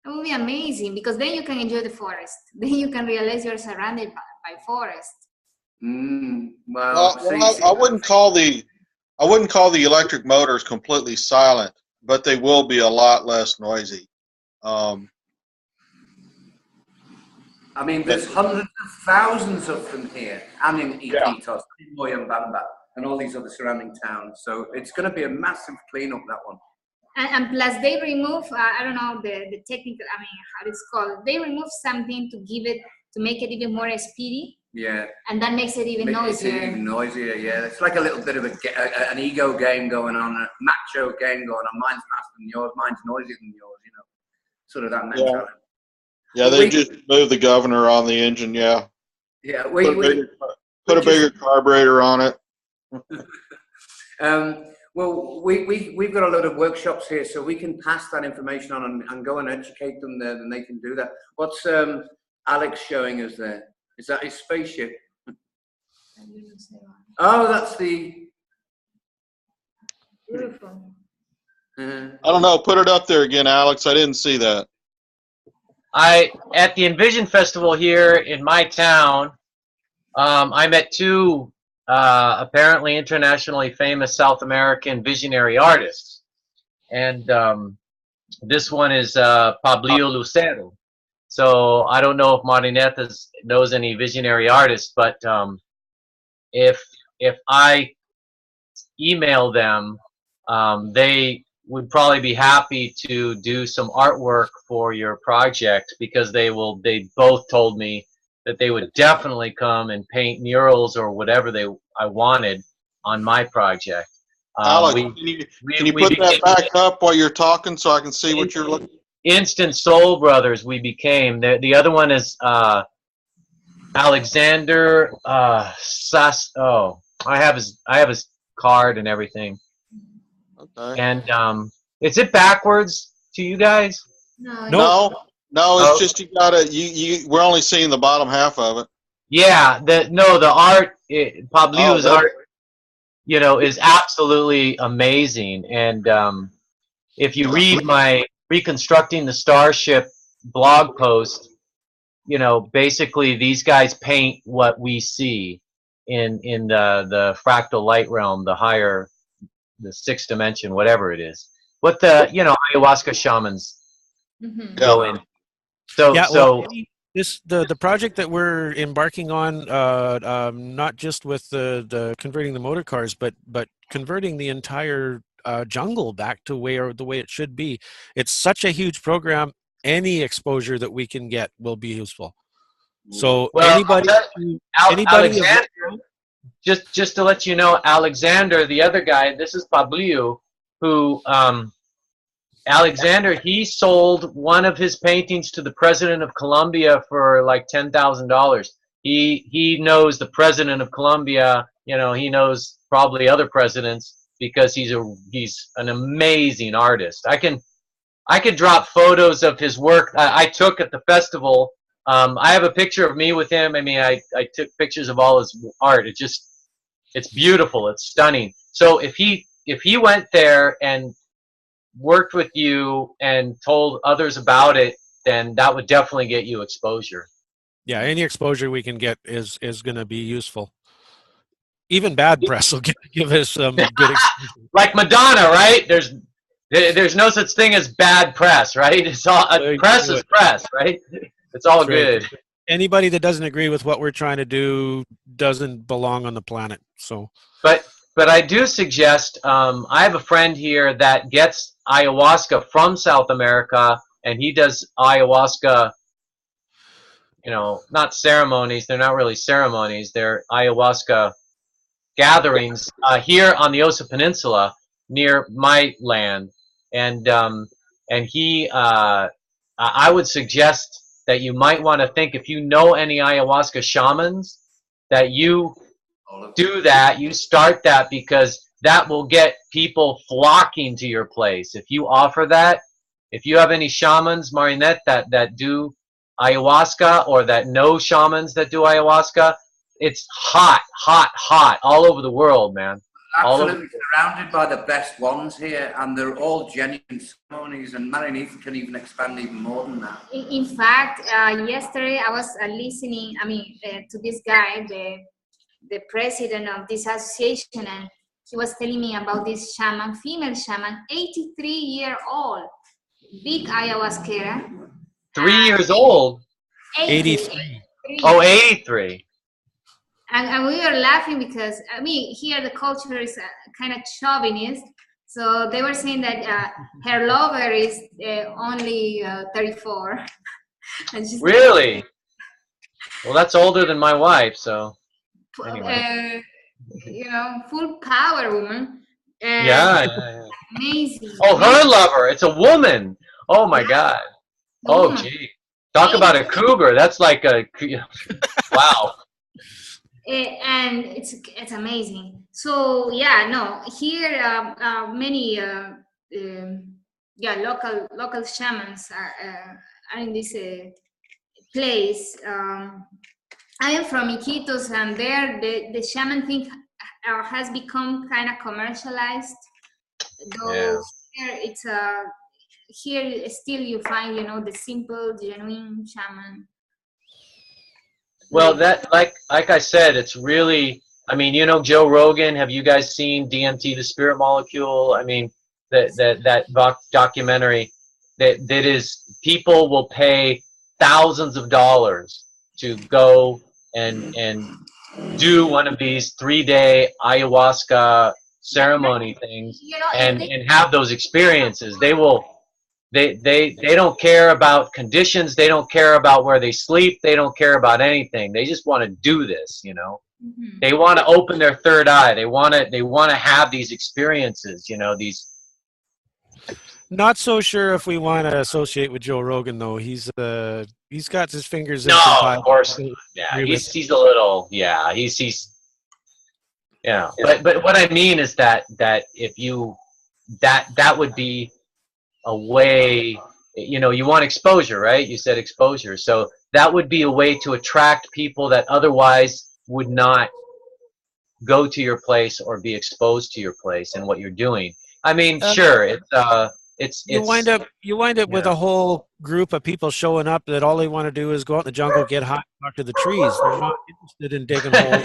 amazing, because then you can enjoy the forest. Then you can realize you're surrounded by forest. Well, I wouldn't call the electric motors completely silent, but they will be a lot less noisy. I mean, there's hundreds of thousands of them here, and in Iquitos, in Moyambamba, and all these other surrounding towns. So it's going to be a massive cleanup, that one. And plus, they remove, I don't know the technical, I mean, how it's called. They remove something to make it even more speedy. Yeah. And that makes it even noisier. It's even noisier, yeah. It's like a little bit of an ego game going on, a macho game going on. Mine's faster than yours, mine's noisier than yours, Sort of that mentality. Yeah, they just moved the governor on the engine, yeah. Yeah, put a bigger carburetor on it. Well, we've got a lot of workshops here, so we can pass that information on and go and educate them there, and they can do that. What's Alex showing us there? Is that his spaceship? Oh, that's the... Beautiful. I don't know. Put it up there again, Alex. I didn't see that. At the Envision Festival here in my town, I met two apparently internationally famous South American visionary artists. And this one is Pablillo Lucero. So I don't know if Marinette knows any visionary artists, but if I email them, they would probably be happy to do some artwork for your project, because they both told me that they would definitely come and paint murals or whatever I wanted on my project. Alex, can you put that back up while you're talking so I can see what you're looking? Instant Soul Brothers we became. The other one is Alexander Sass. Oh, I have his card and everything. Okay. And is it backwards to you guys? No, it's just you gotta. We're only seeing the bottom half of it. Yeah, the art, Pablillo's art, is absolutely amazing. And if you read my Reconstructing the Starship blog post, basically these guys paint what we see in the fractal light realm, the sixth dimension, whatever it is. What the ayahuasca shamans go in. The project that we're embarking on, not just with the converting the motor cars, but converting the entire jungle back to the way it should be. It's such a huge program. Any exposure that we can get will be useful. So anybody just to let you know, Alexander, the other guy, this is Pablillo, who Alexander, he sold one of his paintings to the president of Colombia for like $10,000. He knows the president of Colombia. He knows probably other presidents, because he's an amazing artist. I could drop photos of his work I took at the festival. I have a picture of me with him. I mean, I took pictures of all his art. It's beautiful. It's stunning. So if he went there and worked with you and told others about it, then that would definitely get you exposure. Yeah, any exposure we can get is going to be useful. Even bad press will give us some good exposure. Like Madonna, right? There's no such thing as bad press, right? It's all press is press, right? It's all good. Right. Anybody that doesn't agree with what we're trying to do doesn't belong on the planet. So, but I do suggest. I have a friend here that gets ayahuasca from South America, and he does ayahuasca. Not ceremonies. They're not really ceremonies. They're ayahuasca gatherings here on the Osa Peninsula near my land, and he. I would suggest that you might want to think, if you know any ayahuasca shamans, that you do that, you start that, because that will get people flocking to your place. If you offer that, if you have any shamans, Marinette, that do ayahuasca, or that know shamans that do ayahuasca, it's hot all over the world, man. Absolutely surrounded by the best ones here, and they're all genuine ceremonies, and Marinette can even expand even more than that. In fact, yesterday I was listening, to this guy, the president of this association, and he was telling me about this shaman, female shaman, 83-year-old, big ayahuasquera. 3 years old? 83. Oh, 83. And we were laughing because, here the culture is kind of chauvinist. So they were saying that her lover is only 34. Really? Well, that's older than my wife, so anyway. Full power woman. Yeah. Amazing. Oh, her lover. It's a woman. Oh, my God. Oh, gee. Talk about a cougar. That's like a, wow. And it's amazing. So yeah, no, here many local shamans are in this place. I am from Iquitos, and there the shaman thing has become kind of commercialized. Though here it's here still you find, you know, the simple, genuine shaman. Well, that like I said, it's really. I mean, you know, Joe Rogan. Have you guys seen DMT, the Spirit Molecule? I mean, that documentary. That is, people will pay thousands of dollars to go and do one of these 3-day ayahuasca ceremony things, You know, and have those experiences. They will. They don't care about conditions. They don't care about where they sleep. They don't care about anything. They just want to do this, you know. mm-hmm. They want to open their third eye. They want to have these experiences, you know, these. Not so sure if we want to associate with Joe Rogan, though. He's got his fingers in No, some pies. of course. Yeah, he's a little. Yeah, he's. Yeah, but what I mean is that if you that would be a way, you know, you want exposure, right? You said exposure. So that would be a way to attract people that otherwise would not go to your place or be exposed to your place and what you're doing. I mean, sure, it's you wind up with a whole group of people showing up that all they want to do is go out in the jungle, get high, talk to the trees. They're not interested in digging holes.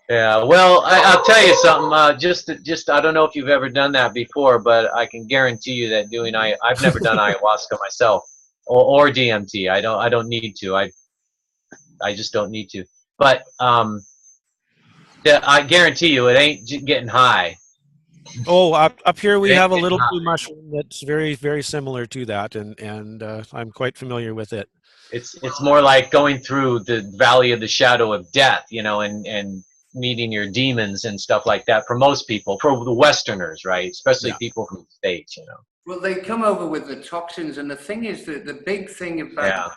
Yeah, well, I'll tell you something. Just I don't know if you've ever done that before, but I can guarantee you that I've never done ayahuasca myself or DMT. I don't need to. I just don't need to. But I guarantee you, it ain't getting high. Oh, up here we have a little blue mushroom that's very, very similar to that, and I'm quite familiar with it. It's more like going through the valley of the shadow of death, you know, and meeting your demons and stuff like that for most people, for the Westerners, right? Especially people from the States, you know. Well, they come over with the toxins, and the thing is that the big thing about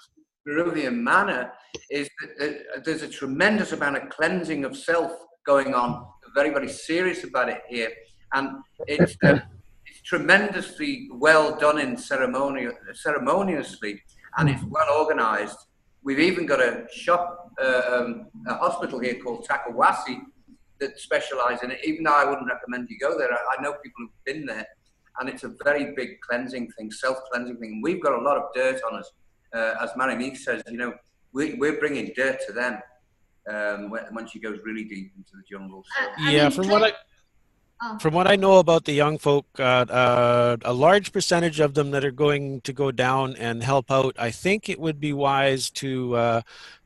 the Peruvian manner is that there's a tremendous amount of cleansing of self going on. Very, very serious about it here, and it's tremendously well done in ceremoniously, and it's well organized. We've even got a shop, a hospital here called Takawasi that specialises in it. Even though I wouldn't recommend you go there, I know people who've been there, and it's a very big cleansing thing, self-cleansing thing. We've got a lot of dirt on us, as Marinique says. You know, we're bringing dirt to them when she goes really deep into the jungle. So. Yeah, from what I know about the young folk, a large percentage of them that are going to go down and help out, I think it would be wise to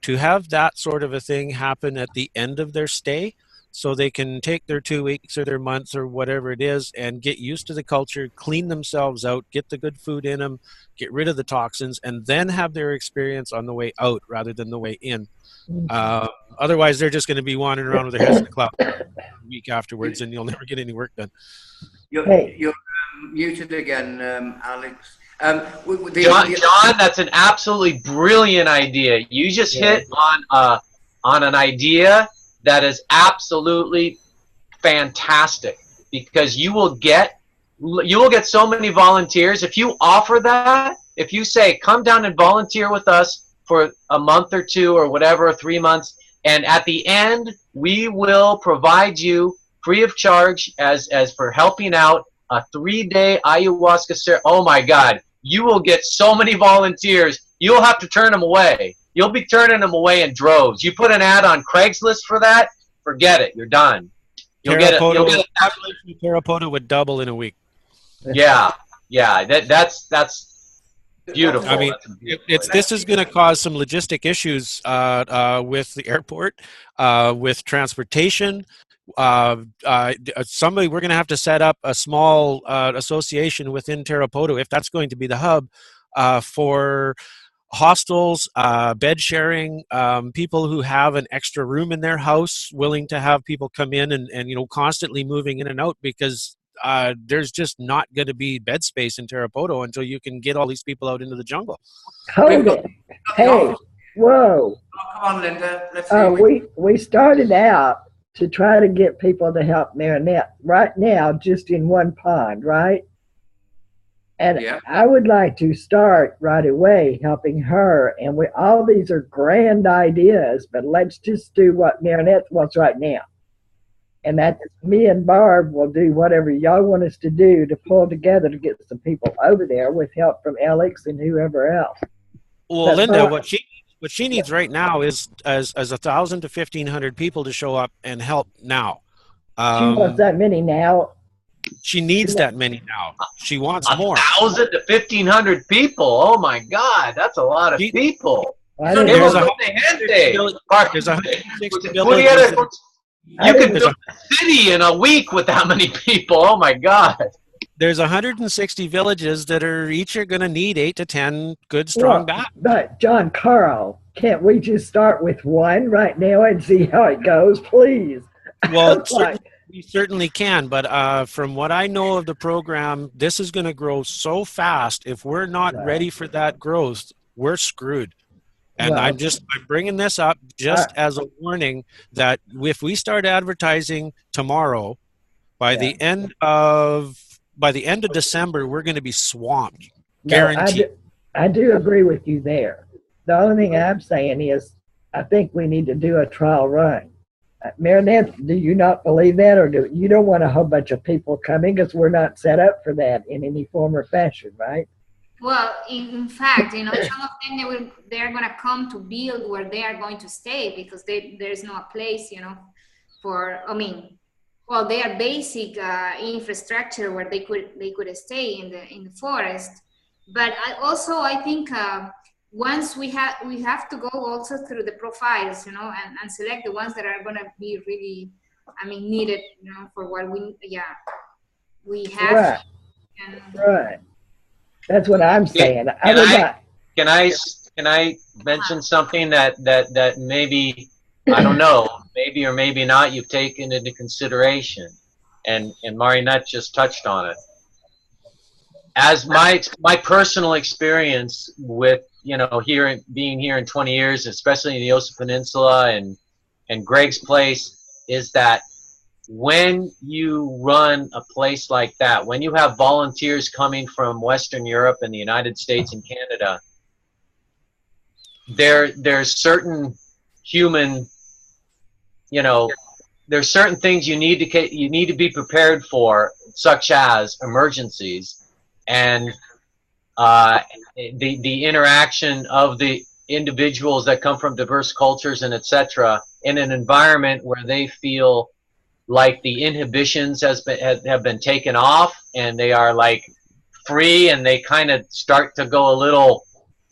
have that sort of a thing happen at the end of their stay, so they can take their 2 weeks or their months or whatever it is and get used to the culture, clean themselves out, get the good food in them, get rid of the toxins, and then have their experience on the way out rather than the way in. Otherwise, they're just going to be wandering around with their heads in the clouds a week afterwards, and you'll never get any work done. You're muted again, Alex. John, that's an absolutely brilliant idea. You just hit on an idea that is absolutely fantastic, because you will get so many volunteers if you offer that. If you say, come down and volunteer with us for a month or 2 or whatever, 3 months, and at the end we will provide you free of charge as for helping out a 3-day ayahuasca. Oh my God, you will get so many volunteers. You'll have to turn them away. You'll be turning them away in droves. You put an ad on Craigslist for that, forget it. You're done. You'll get it. Terrapota would double in a week. Yeah. That's beautiful. I mean, this is going to cause some logistic issues with the airport, with transportation. We're going to have to set up a small association within Terrapota, if that's going to be the hub, for hostels, bed sharing, people who have an extra room in their house, willing to have people come in and constantly moving in and out, because there's just not going to be bed space in Terrapota until you can get all these people out into the jungle. Hold it. Hey, Whoa. Oh, come on, Linda. Let's see. We started out to try to get people to help Marinette right now, just in one pond, right? And Yeah. I would like to start right away helping her. And all these are grand ideas, but let's just do what Marinette wants right now. And that's me and Barb will do whatever y'all want us to do to pull together to get some people over there with help from Alex and whoever else. Well, But Linda, Barb, what she needs right now is as 1,000 to 1,500 people to show up and help now. she wants that many now. She needs that many now. She wants more. 1,000 to 1,500 people. Oh my God, that's a lot of people. I So didn't there's know. There's 160 You villages. could build a city in a week with that many people. Oh my God. There's 160 villages that are each going to need 8 to 10 good, strong bats. But John Carl, can't we just start with one right now and see how it goes, please? Well, we certainly can, but from what I know of the program, this is going to grow so fast. If we're not ready for that growth, we're screwed. And Well, I'm bringing this up just as a warning that if we start advertising tomorrow, by the end of December, we're going to be swamped. Guaranteed. I do agree with you there. The only thing I'm saying is I think we need to do a trial run. Marinette, do you not believe that, or you don't want a whole bunch of people coming because we're not set up for that in any form or fashion, right? Well, in fact, some of them they're going to come to build where they are going to stay because there's no place, for. I mean, well, they are basic infrastructure where they could stay in the forest. But I think once we have to go also through the profiles, and select the ones that are going to be really, needed, for what we have. Right. Right. That's what I'm saying. Can I mention something that maybe, I don't know, maybe or maybe not you've taken into consideration, and Marinette just touched on it. As my personal experience with being here in 20 years, especially in the Yosemite Peninsula and Greg's place, is that when you run a place like that, when you have volunteers coming from Western Europe and the United States and Canada, there's certain human, there's certain things you need to be prepared for, such as emergencies and the interaction of the individuals that come from diverse cultures and etc. in an environment where they feel like the inhibitions have been taken off and they are like free, and they kind of start to go a little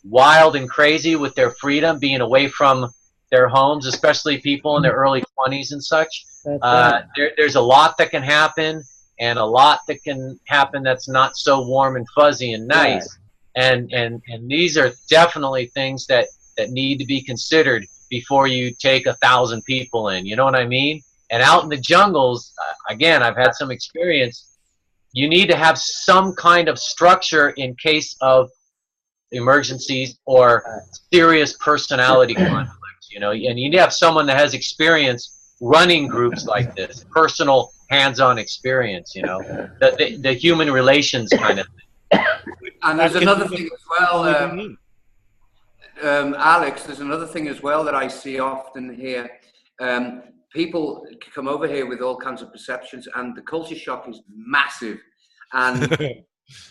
wild and crazy with their freedom, being away from their homes, especially people in their early 20s and such. There's a lot that can happen, and a lot that can happen that's not so warm and fuzzy and nice. Right. And these are definitely things that need to be considered before you take 1,000 people in. You know what I mean? And out in the jungles, again, I've had some experience. You need to have some kind of structure in case of emergencies or serious personality conflicts, and you need to have someone that has experience running groups like this, personal hands-on experience, the human relations kind of thing. And there's another thing as well, Alex, there's another thing as well that I see often here. People come over here with all kinds of perceptions, and the culture shock is massive, and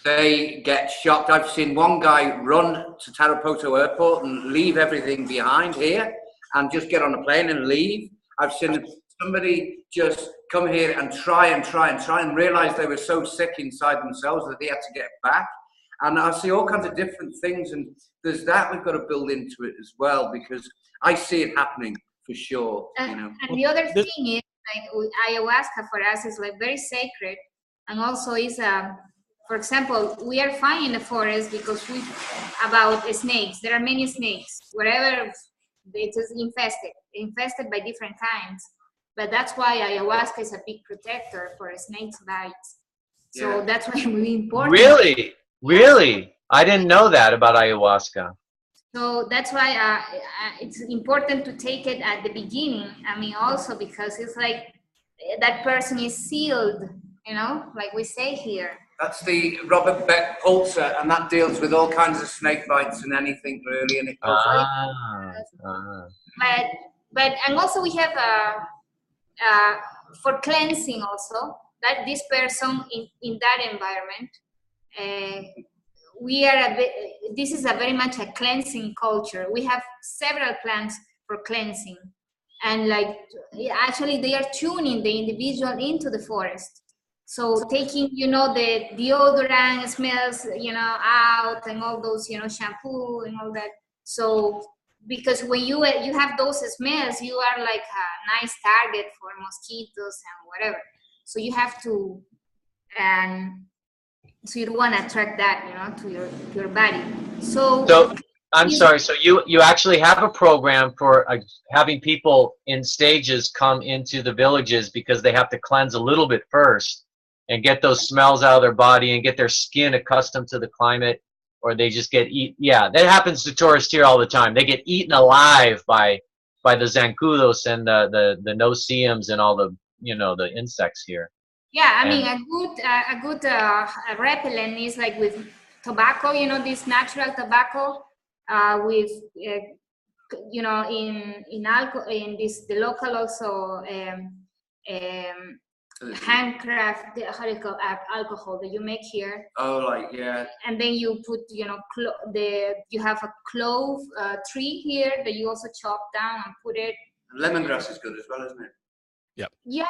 they get shocked. I've seen one guy run to Tarapoto Airport and leave everything behind here and just get on a plane and leave. I've seen somebody just come here and try and realize they were so sick inside themselves that they had to get back. And I see all kinds of different things, and there's that we've got to build into it as well, because I see it happening. For sure, And the other thing is, like, ayahuasca for us is like very sacred, and also is for example, we are fine in the forest because about snakes. There are many snakes wherever it is infested by different kinds. But that's why ayahuasca is a big protector for snakes bites. So that's why it's really important. Really, I didn't know that about ayahuasca. So that's why it's important to take it at the beginning. I mean, also because it's like that person is sealed, you know, like we say here. That's the Robert Beck ulcer, and that deals with all kinds of snake bites and anything really. And it goes But and also we have for cleansing also that this person in that environment. We are this is a very much a cleansing culture. We have several plants for cleansing, and like actually they are tuning the individual into the forest. So taking, you know, the deodorant smells, you know, out, and all those, you know, shampoo and all that. So because when you have those smells, you are like a nice target for mosquitoes and whatever. So you have to, so you don't want to attract that, you know, to your body. So I'm sorry. So you actually have a program for having people in stages come into the villages because they have to cleanse a little bit first and get those smells out of their body and get their skin accustomed to the climate, or they just get eaten. Yeah, that happens to tourists here all the time. They get eaten alive by the zancudos and the no-see-ums and all the, you know, the insects here. Yeah, I mean, a good repellent is like with tobacco, you know, this natural tobacco with, you know, in alcohol, in this, the local also handcraft, how do you call alcohol that you make here? Oh, like, yeah. And then you put, you know, you have a clove tree here that you also chop down and put it. Lemongrass is good as well, isn't it? Yep. Yeah,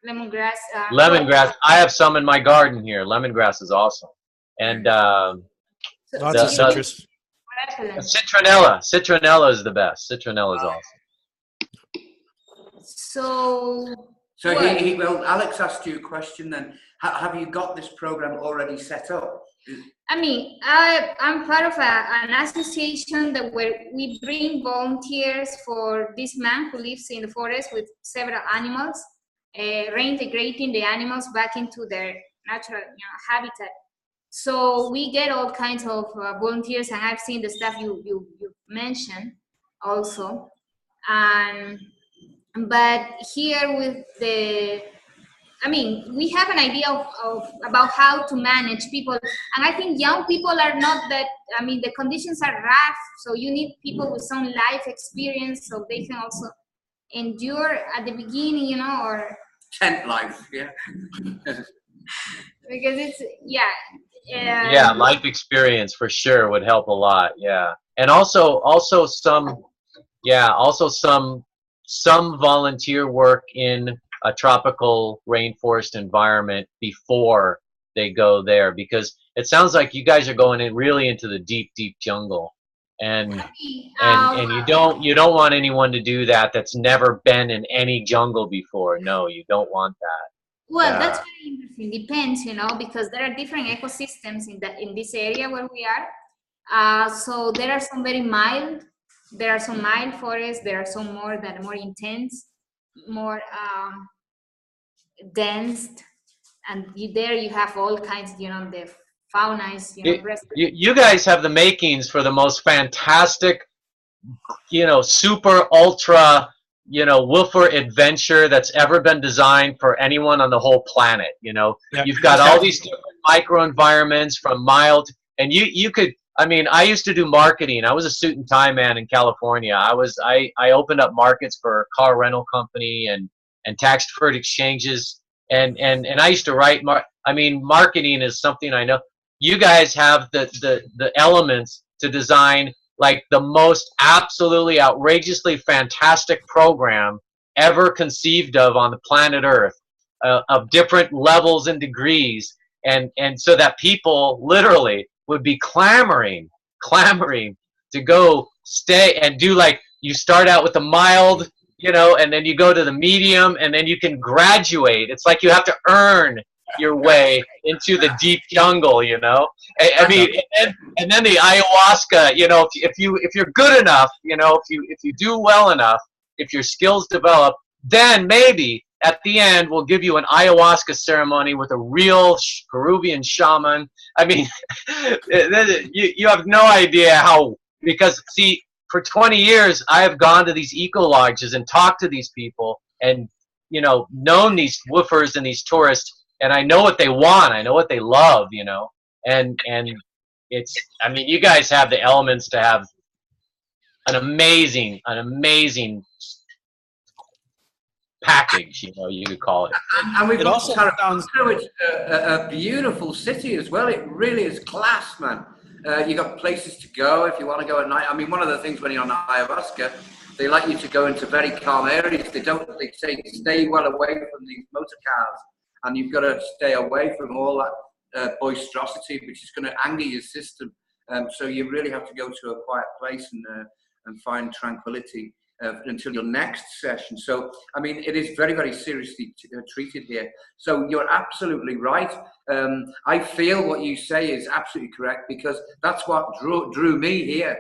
lemongrass. Lemongrass. I have some in my garden here. Lemongrass is awesome. And lots of citrus. Citronella. Citronella is the best. Citronella is awesome. So well, Alex asked you a question then. Have you got this program already set up? I mean, I'm part of an association where we bring volunteers for this man who lives in the forest with several animals, reintegrating the animals back into their natural, you know, habitat. So we get all kinds of volunteers, and I've seen the stuff you mentioned also. But here with I mean, we have an idea about how to manage people, and I think young people are not that. I mean, the conditions are rough, so you need people with some life experience so they can also endure at the beginning, you know, or tent life, yeah. Because it's yeah, life experience for sure would help a lot. Yeah, and also some volunteer work in a tropical rainforest environment before they go there, because it sounds like you guys are going in really into the deep jungle, and you don't want anyone to do that that's never been in any jungle before. No, you don't want that. Well, that's very interesting. Depends, you know, because there are different ecosystems in this area where we are. So there are some very mild. There are some mild forests. There are some more that are more intense, more dense, and there you have all kinds, you know, the fauna is, you know, you guys have the makings for the most fantastic, you know, super ultra, you know, woofer adventure that's ever been designed for anyone on the whole planet. You know, you've got all these different microenvironments from mild, and you could. I mean, I used to do marketing. I was a suit and tie man in California. I opened up markets for a car rental company and tax deferred exchanges, and I used to write. I mean, marketing is something I know. You guys have the elements to design like the most absolutely outrageously fantastic program ever conceived of on the planet Earth, of different levels and degrees, and so that people literally would be clamoring to go stay and do, like, you start out with a mild, you know, and then you go to the medium, and then you can graduate. It's like you have to earn your way into the deep jungle, you know. I mean, and then the ayahuasca, you know, if you're good enough, you know, if you do well enough, if your skills develop, then maybe at the end we'll give you an ayahuasca ceremony with a real Peruvian shaman. I mean, you have no idea how because see, for 20 years, I have gone to these eco lodges and talked to these people and, you know, known these woofers and these tourists, and I know what they want. I know what they love, you know, and it's, I mean, you guys have the elements to have an amazing package, you know, you could call it. And we've It got also sounds. It's a beautiful city as well. It really is class, man. You got places to go if you want to go at night. I mean, one of the things when you're on ayahuasca, they like you to go into very calm areas. They say stay well away from these motor cars, and you've got to stay away from all that boisterosity, which is going to anger your system. So you really have to go to a quiet place and find tranquility until your next session. So, I mean, it is very, very seriously treated here. So you're absolutely right. I feel what you say is absolutely correct, because that's what drew me here.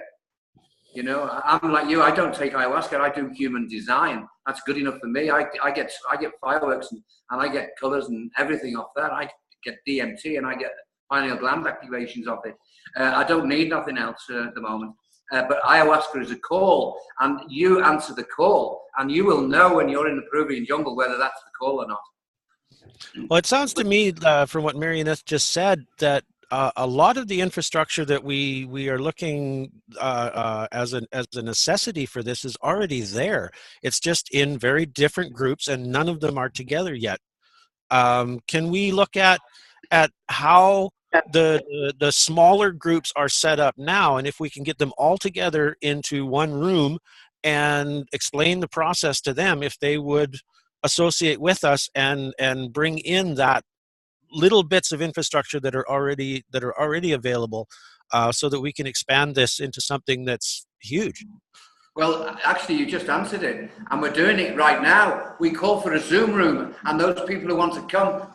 You know, I'm like you. I don't take ayahuasca. I do human design. That's good enough for me. I get fireworks and I get colors and everything off that. I get DMT and I get pineal gland activations off it. I don't need nothing else at the moment. But ayahuasca is a call, and you answer the call, and you will know when you're in the Peruvian jungle whether that's the call or not. Well, it sounds to me, from what Marionette just said, that a lot of the infrastructure that we are looking as a necessity for this is already there. It's just in very different groups, and none of them are together yet. Can we look at how the smaller groups are set up now, and if we can get them all together into one room and explain the process to them, if they would associate with us and bring in that little bits of infrastructure that are already available, so that we can expand this into something that's huge. Well, actually, you just answered it, and we're doing it right now. We call for a Zoom room, and those people who want to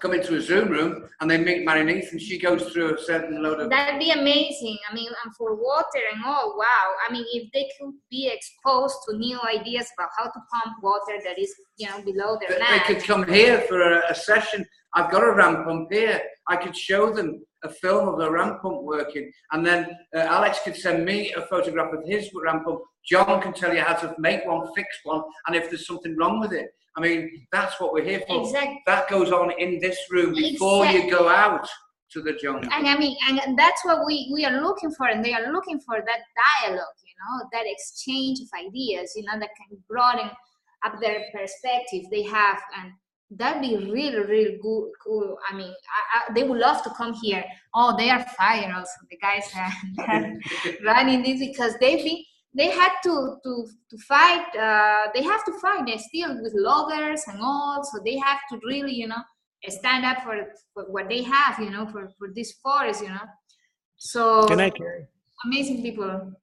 come into a Zoom room, and they meet Marionette, and she goes through a certain load of... That'd be amazing. I mean, and for water and all, wow. I mean, if they could be exposed to new ideas about how to pump water that is, you know, below their mat. They could come here for a session. I've got a ramp pump here. I could show them a film of the ramp pump working, and then Alex could send me a photograph of his ramp pump. John can tell you how to make one, fix one, and if there's something wrong with it. I mean, that's what we're here for. Exactly. That goes on in this room before you go out to the jungle. And I mean, and that's what we are looking for, and they are looking for that dialogue, you know, that exchange of ideas, you know, that can broaden up their perspective they have, and that'd be really, really good, cool. I mean, they would love to come here. Oh, they are fire also, the guys that are running this, because they had to fight. They have to fight. They're still with loggers and all, so they have to really, you know, stand up for what they have, you know, for this forest, you know. So Good night, Carrie. Amazing people.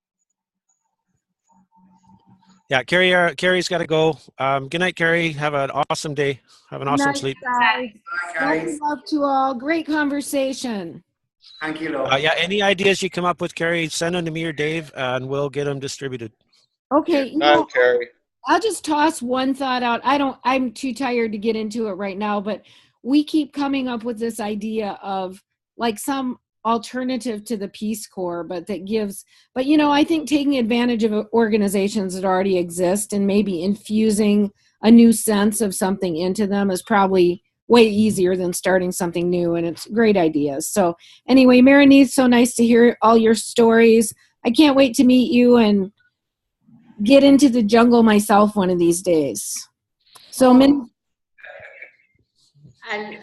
Yeah, Carrie's got to go. Good night, Carrie. Have an awesome day. Have an awesome sleep. Love to all. Great conversation. Thank you, Lord. Yeah, any ideas you come up with, Carrie, send them to me or Dave, and we'll get them distributed. Okay. No, Carrie. I'll just toss one thought out. I'm too tired to get into it right now, but we keep coming up with this idea of like some alternative to the Peace Corps, but you know, I think taking advantage of organizations that already exist and maybe infusing a new sense of something into them is probably way easier than starting something new, and it's great ideas. So anyway, Marionette, so nice to hear all your stories. I can't wait to meet you and get into the jungle myself one of these days. So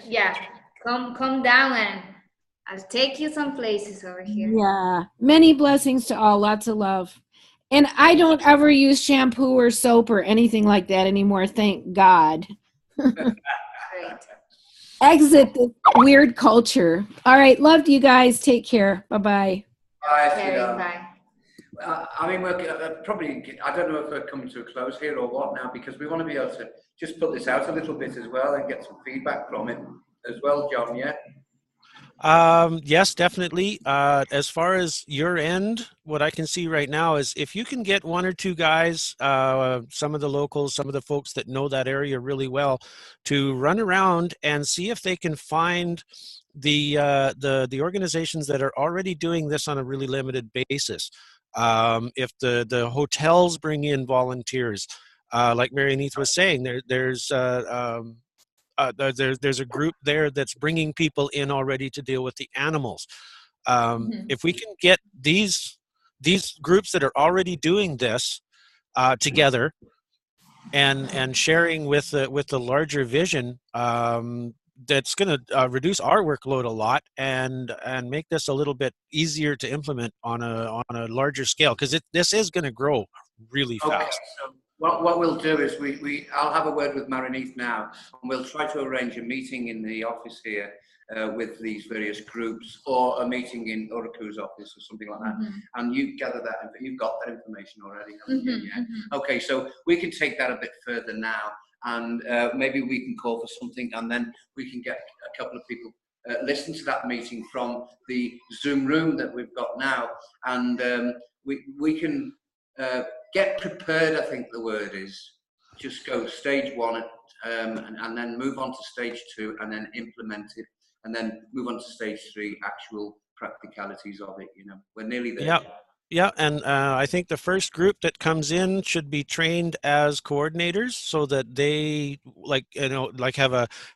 yeah, come down and I'll take you some places over here. Yeah, many blessings to all. Lots of love. And I don't ever use shampoo or soap or anything like that anymore. Thank God. Great. Exit this weird culture. All right. Love you guys. Take care. Bye-bye. Bye. I mean, we're probably, I don't know if we're coming to a close here or what now, because we want to be able to just put this out a little bit as well and get some feedback from it as well, John, yeah? Yes, definitely. As far as your end, what I can see right now is if you can get one or two guys, some of the locals, some of the folks that know that area really well, to run around and see if they can find the organizations that are already doing this on a really limited basis. If the hotels bring in volunteers, like Marianith was saying, there's a group there that's bringing people in already to deal with the animals. If we can get these groups that are already doing this together and sharing with the larger vision, that's going to reduce our workload a lot and make this a little bit easier to implement on a larger scale, because this is going to grow really fast. Okay, so what we'll do is I'll have a word with Marianith now, and we'll try to arrange a meeting in the office here with these various groups, or a meeting in Uruku's office or something like that. And you gather that, you've got that information already, haven't you? Yeah. Okay, so we can take that a bit further now, and maybe we can call for something, and then we can get a couple of people listen to that meeting from the Zoom room that we've got now, and we can get prepared, I think the word is. Just go stage 1 and then move on to stage 2, and then implement it, and then move on to stage 3, actual practicalities of it. We're nearly there. Yeah, and I think the first group that comes in should be trained as coordinators, so that they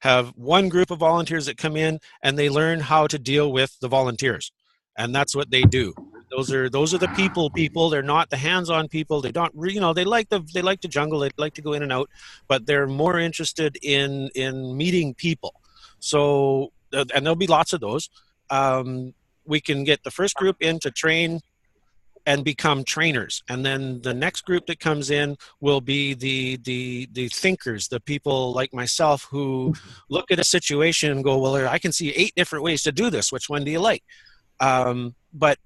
have one group of volunteers that come in and they learn how to deal with the volunteers, and that's what they do. Those are the people. They're not the hands-on people. They don't, they like the jungle. They like to go in and out, but they're more interested in meeting people. So, and there'll be lots of those. We can get the first group in to train and become trainers, and then the next group that comes in will be the thinkers, the people like myself who look at a situation and go, well, I can see 8 different ways to do this. Which one do you like? But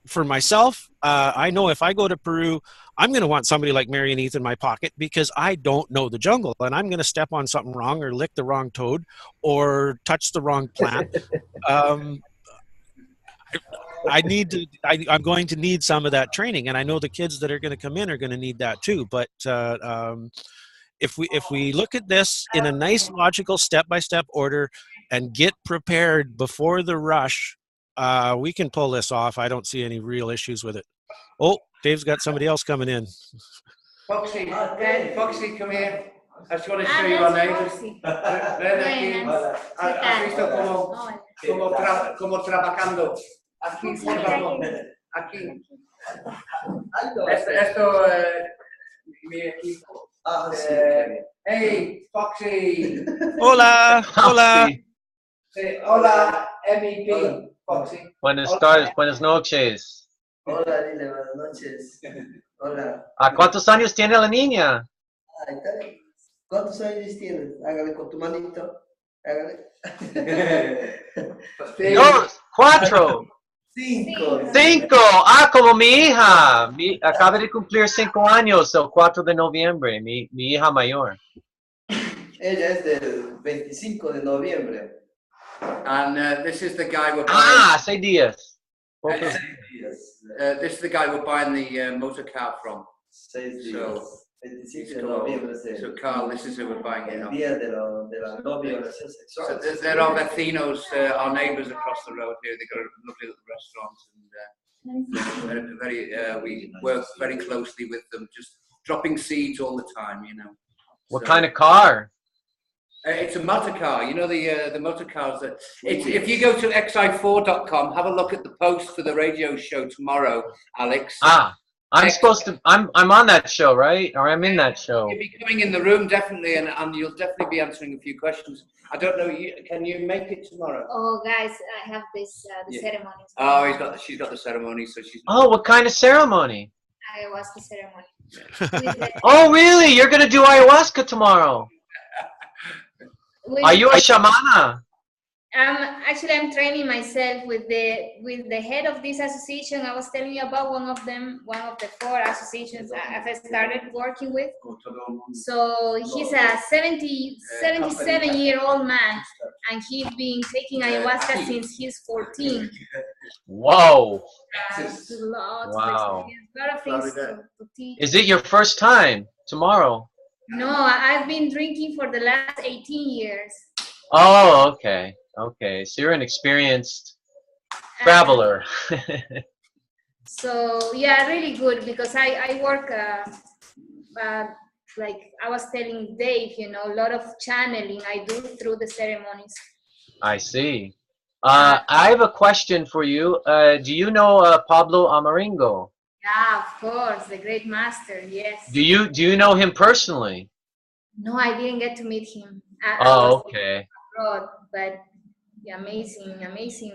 for myself, I know if I go to Peru, I'm going to want somebody like Marianith in my pocket, because I don't know the jungle, and I'm going to step on something wrong, or lick the wrong toad, or touch the wrong plant. I'm going to need some of that training, and I know the kids that are going to come in are going to need that too. But if we look at this in a nice, logical, step-by-step order and get prepared before the rush, we can pull this off. I don't see any real issues with it. Oh, Dave's got somebody else coming in. Foxy, come here. I just want to show you our neighbors. Ven aquí. ¿Has visto cómo trabajando? Aquí, por favor. Aquí. Esto mi equipo. Hey, Foxy. Hola, hola. Hola, MEP, Foxy. Buenas noches. Hola, dile, buenas noches. Hola. ¿A cuántos años tiene la niña? Ahí está bien. ¿Cuántos años tienes? Hágale con tu manito. Hágale. 2, 4, 5. Como mi hija. Acaba de cumplir 5 años el 4 de noviembre, mi hija mayor. Ella es del 25 de noviembre. And this is the guy we're buying. 6 días. This is the guy we're buying the motor car from. 6 días. So, 25 de noviembre. So Carl, this is who we're buying it El on. día de la no violación sexual. So there are vecinos, our neighbours across the road here. They've got a lovely little restaurant, and we work very closely with them, just dropping seeds all the time, What kind of car? It's a motor car. The motor cars that. If you go to xi4.com, have a look at the post for the radio show tomorrow, Alex. I'm on that show, right? Or I'm in that show. You'll be coming in the room definitely, and you'll definitely be answering a few questions. I don't know. Can you make it tomorrow? Oh, guys, I have this the ceremony. Oh, she's got the ceremony, so she's. Oh, what kind of ceremony? Ayahuasca ceremony. Oh, really? You're gonna do ayahuasca tomorrow? Are you a shamana? Actually, I'm training myself with the head of this association. I was telling you about one of the 4 associations I started working with. So he's a 77-year-old man, and he's been taking ayahuasca since he's 14. Whoa! It's a lot. Wow! A lot of things to teach. Is it your first time tomorrow? No, I've been drinking for the last 18 years. Oh, okay. Okay, so you're an experienced traveler. So yeah, really good, because I work like I was telling Dave, you know, a lot of channeling I do through the ceremonies. I see. I have a question for you. Do you know Pablo Amaringo? Yeah, of course, the great master. Yes. Do you know him personally? No, I didn't get to meet him. I Oh, was okay. abroad, but yeah, amazing, amazing.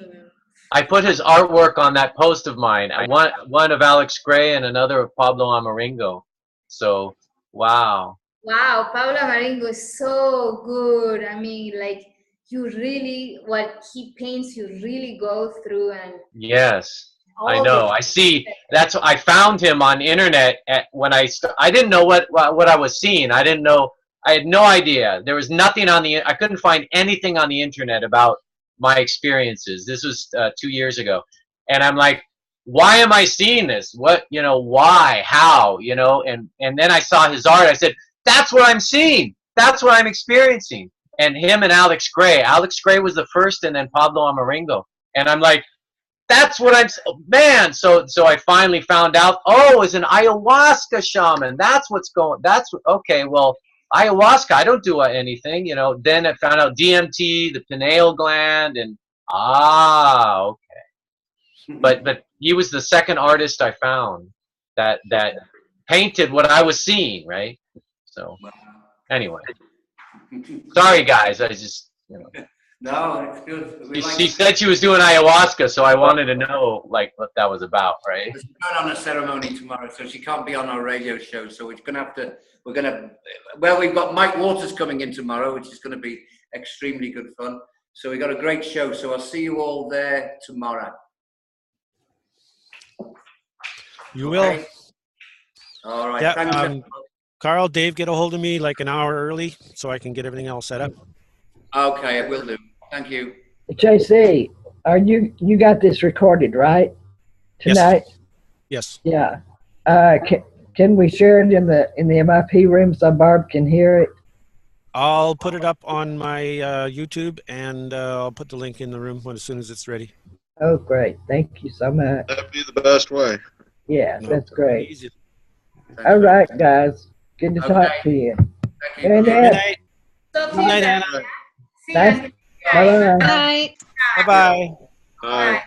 I put his artwork on that post of mine. One of Alex Gray and another of Pablo Amaringo. So, wow. Wow, Paula Maringo is so good. I mean, like, you really, what he paints, you really go through, and Yes, I all know. the I see. That's I found him on internet when I didn't know what I was seeing. I didn't know. I had no idea. There was nothing on the. I couldn't find anything on the internet about my experiences. This was 2 years ago, and I'm like, why am I seeing this? What, why, how, and then I saw his art. I said, that's what I'm seeing. That's what I'm experiencing. And him and Alex Gray. Alex Gray was the first, and then Pablo Amaringo. And I'm like, that's what man. So I finally found out, oh, it's an ayahuasca shaman. That's what's going, okay, well, ayahuasca, I don't do anything, Then I found out DMT, the pineal gland, and, okay. But he was the second artist I found that painted what I was seeing, right? So, anyway. Sorry, guys, I just, No, it's good. She said she was doing ayahuasca, so I wanted to know, like, what that was about, right? She's going on a ceremony tomorrow, so she can't be on our radio show. So we're gonna well, we've got Mike Waters coming in tomorrow, which is going to be extremely good fun. So we got a great show. So I'll see you all there tomorrow. You will. All right. Yeah, Thanks. Carl, Dave, get a hold of me like an hour early so I can get everything all set up. Okay, I will do. Thank you. JC, you got this recorded, right? Tonight? Yes. Yeah. Can we share it in the MIP room so Barb can hear it? I'll put it up on my YouTube, and I'll put the link in the room as soon as it's ready. Oh, great. Thank you so much. That'd be the best way. Yeah, that's great. Easy. All right, guys. Good to talk to you. Thank you. And Good night. So Good night, Hannah. see Nice. you. Bye-bye. Bye. Bye-bye. Bye.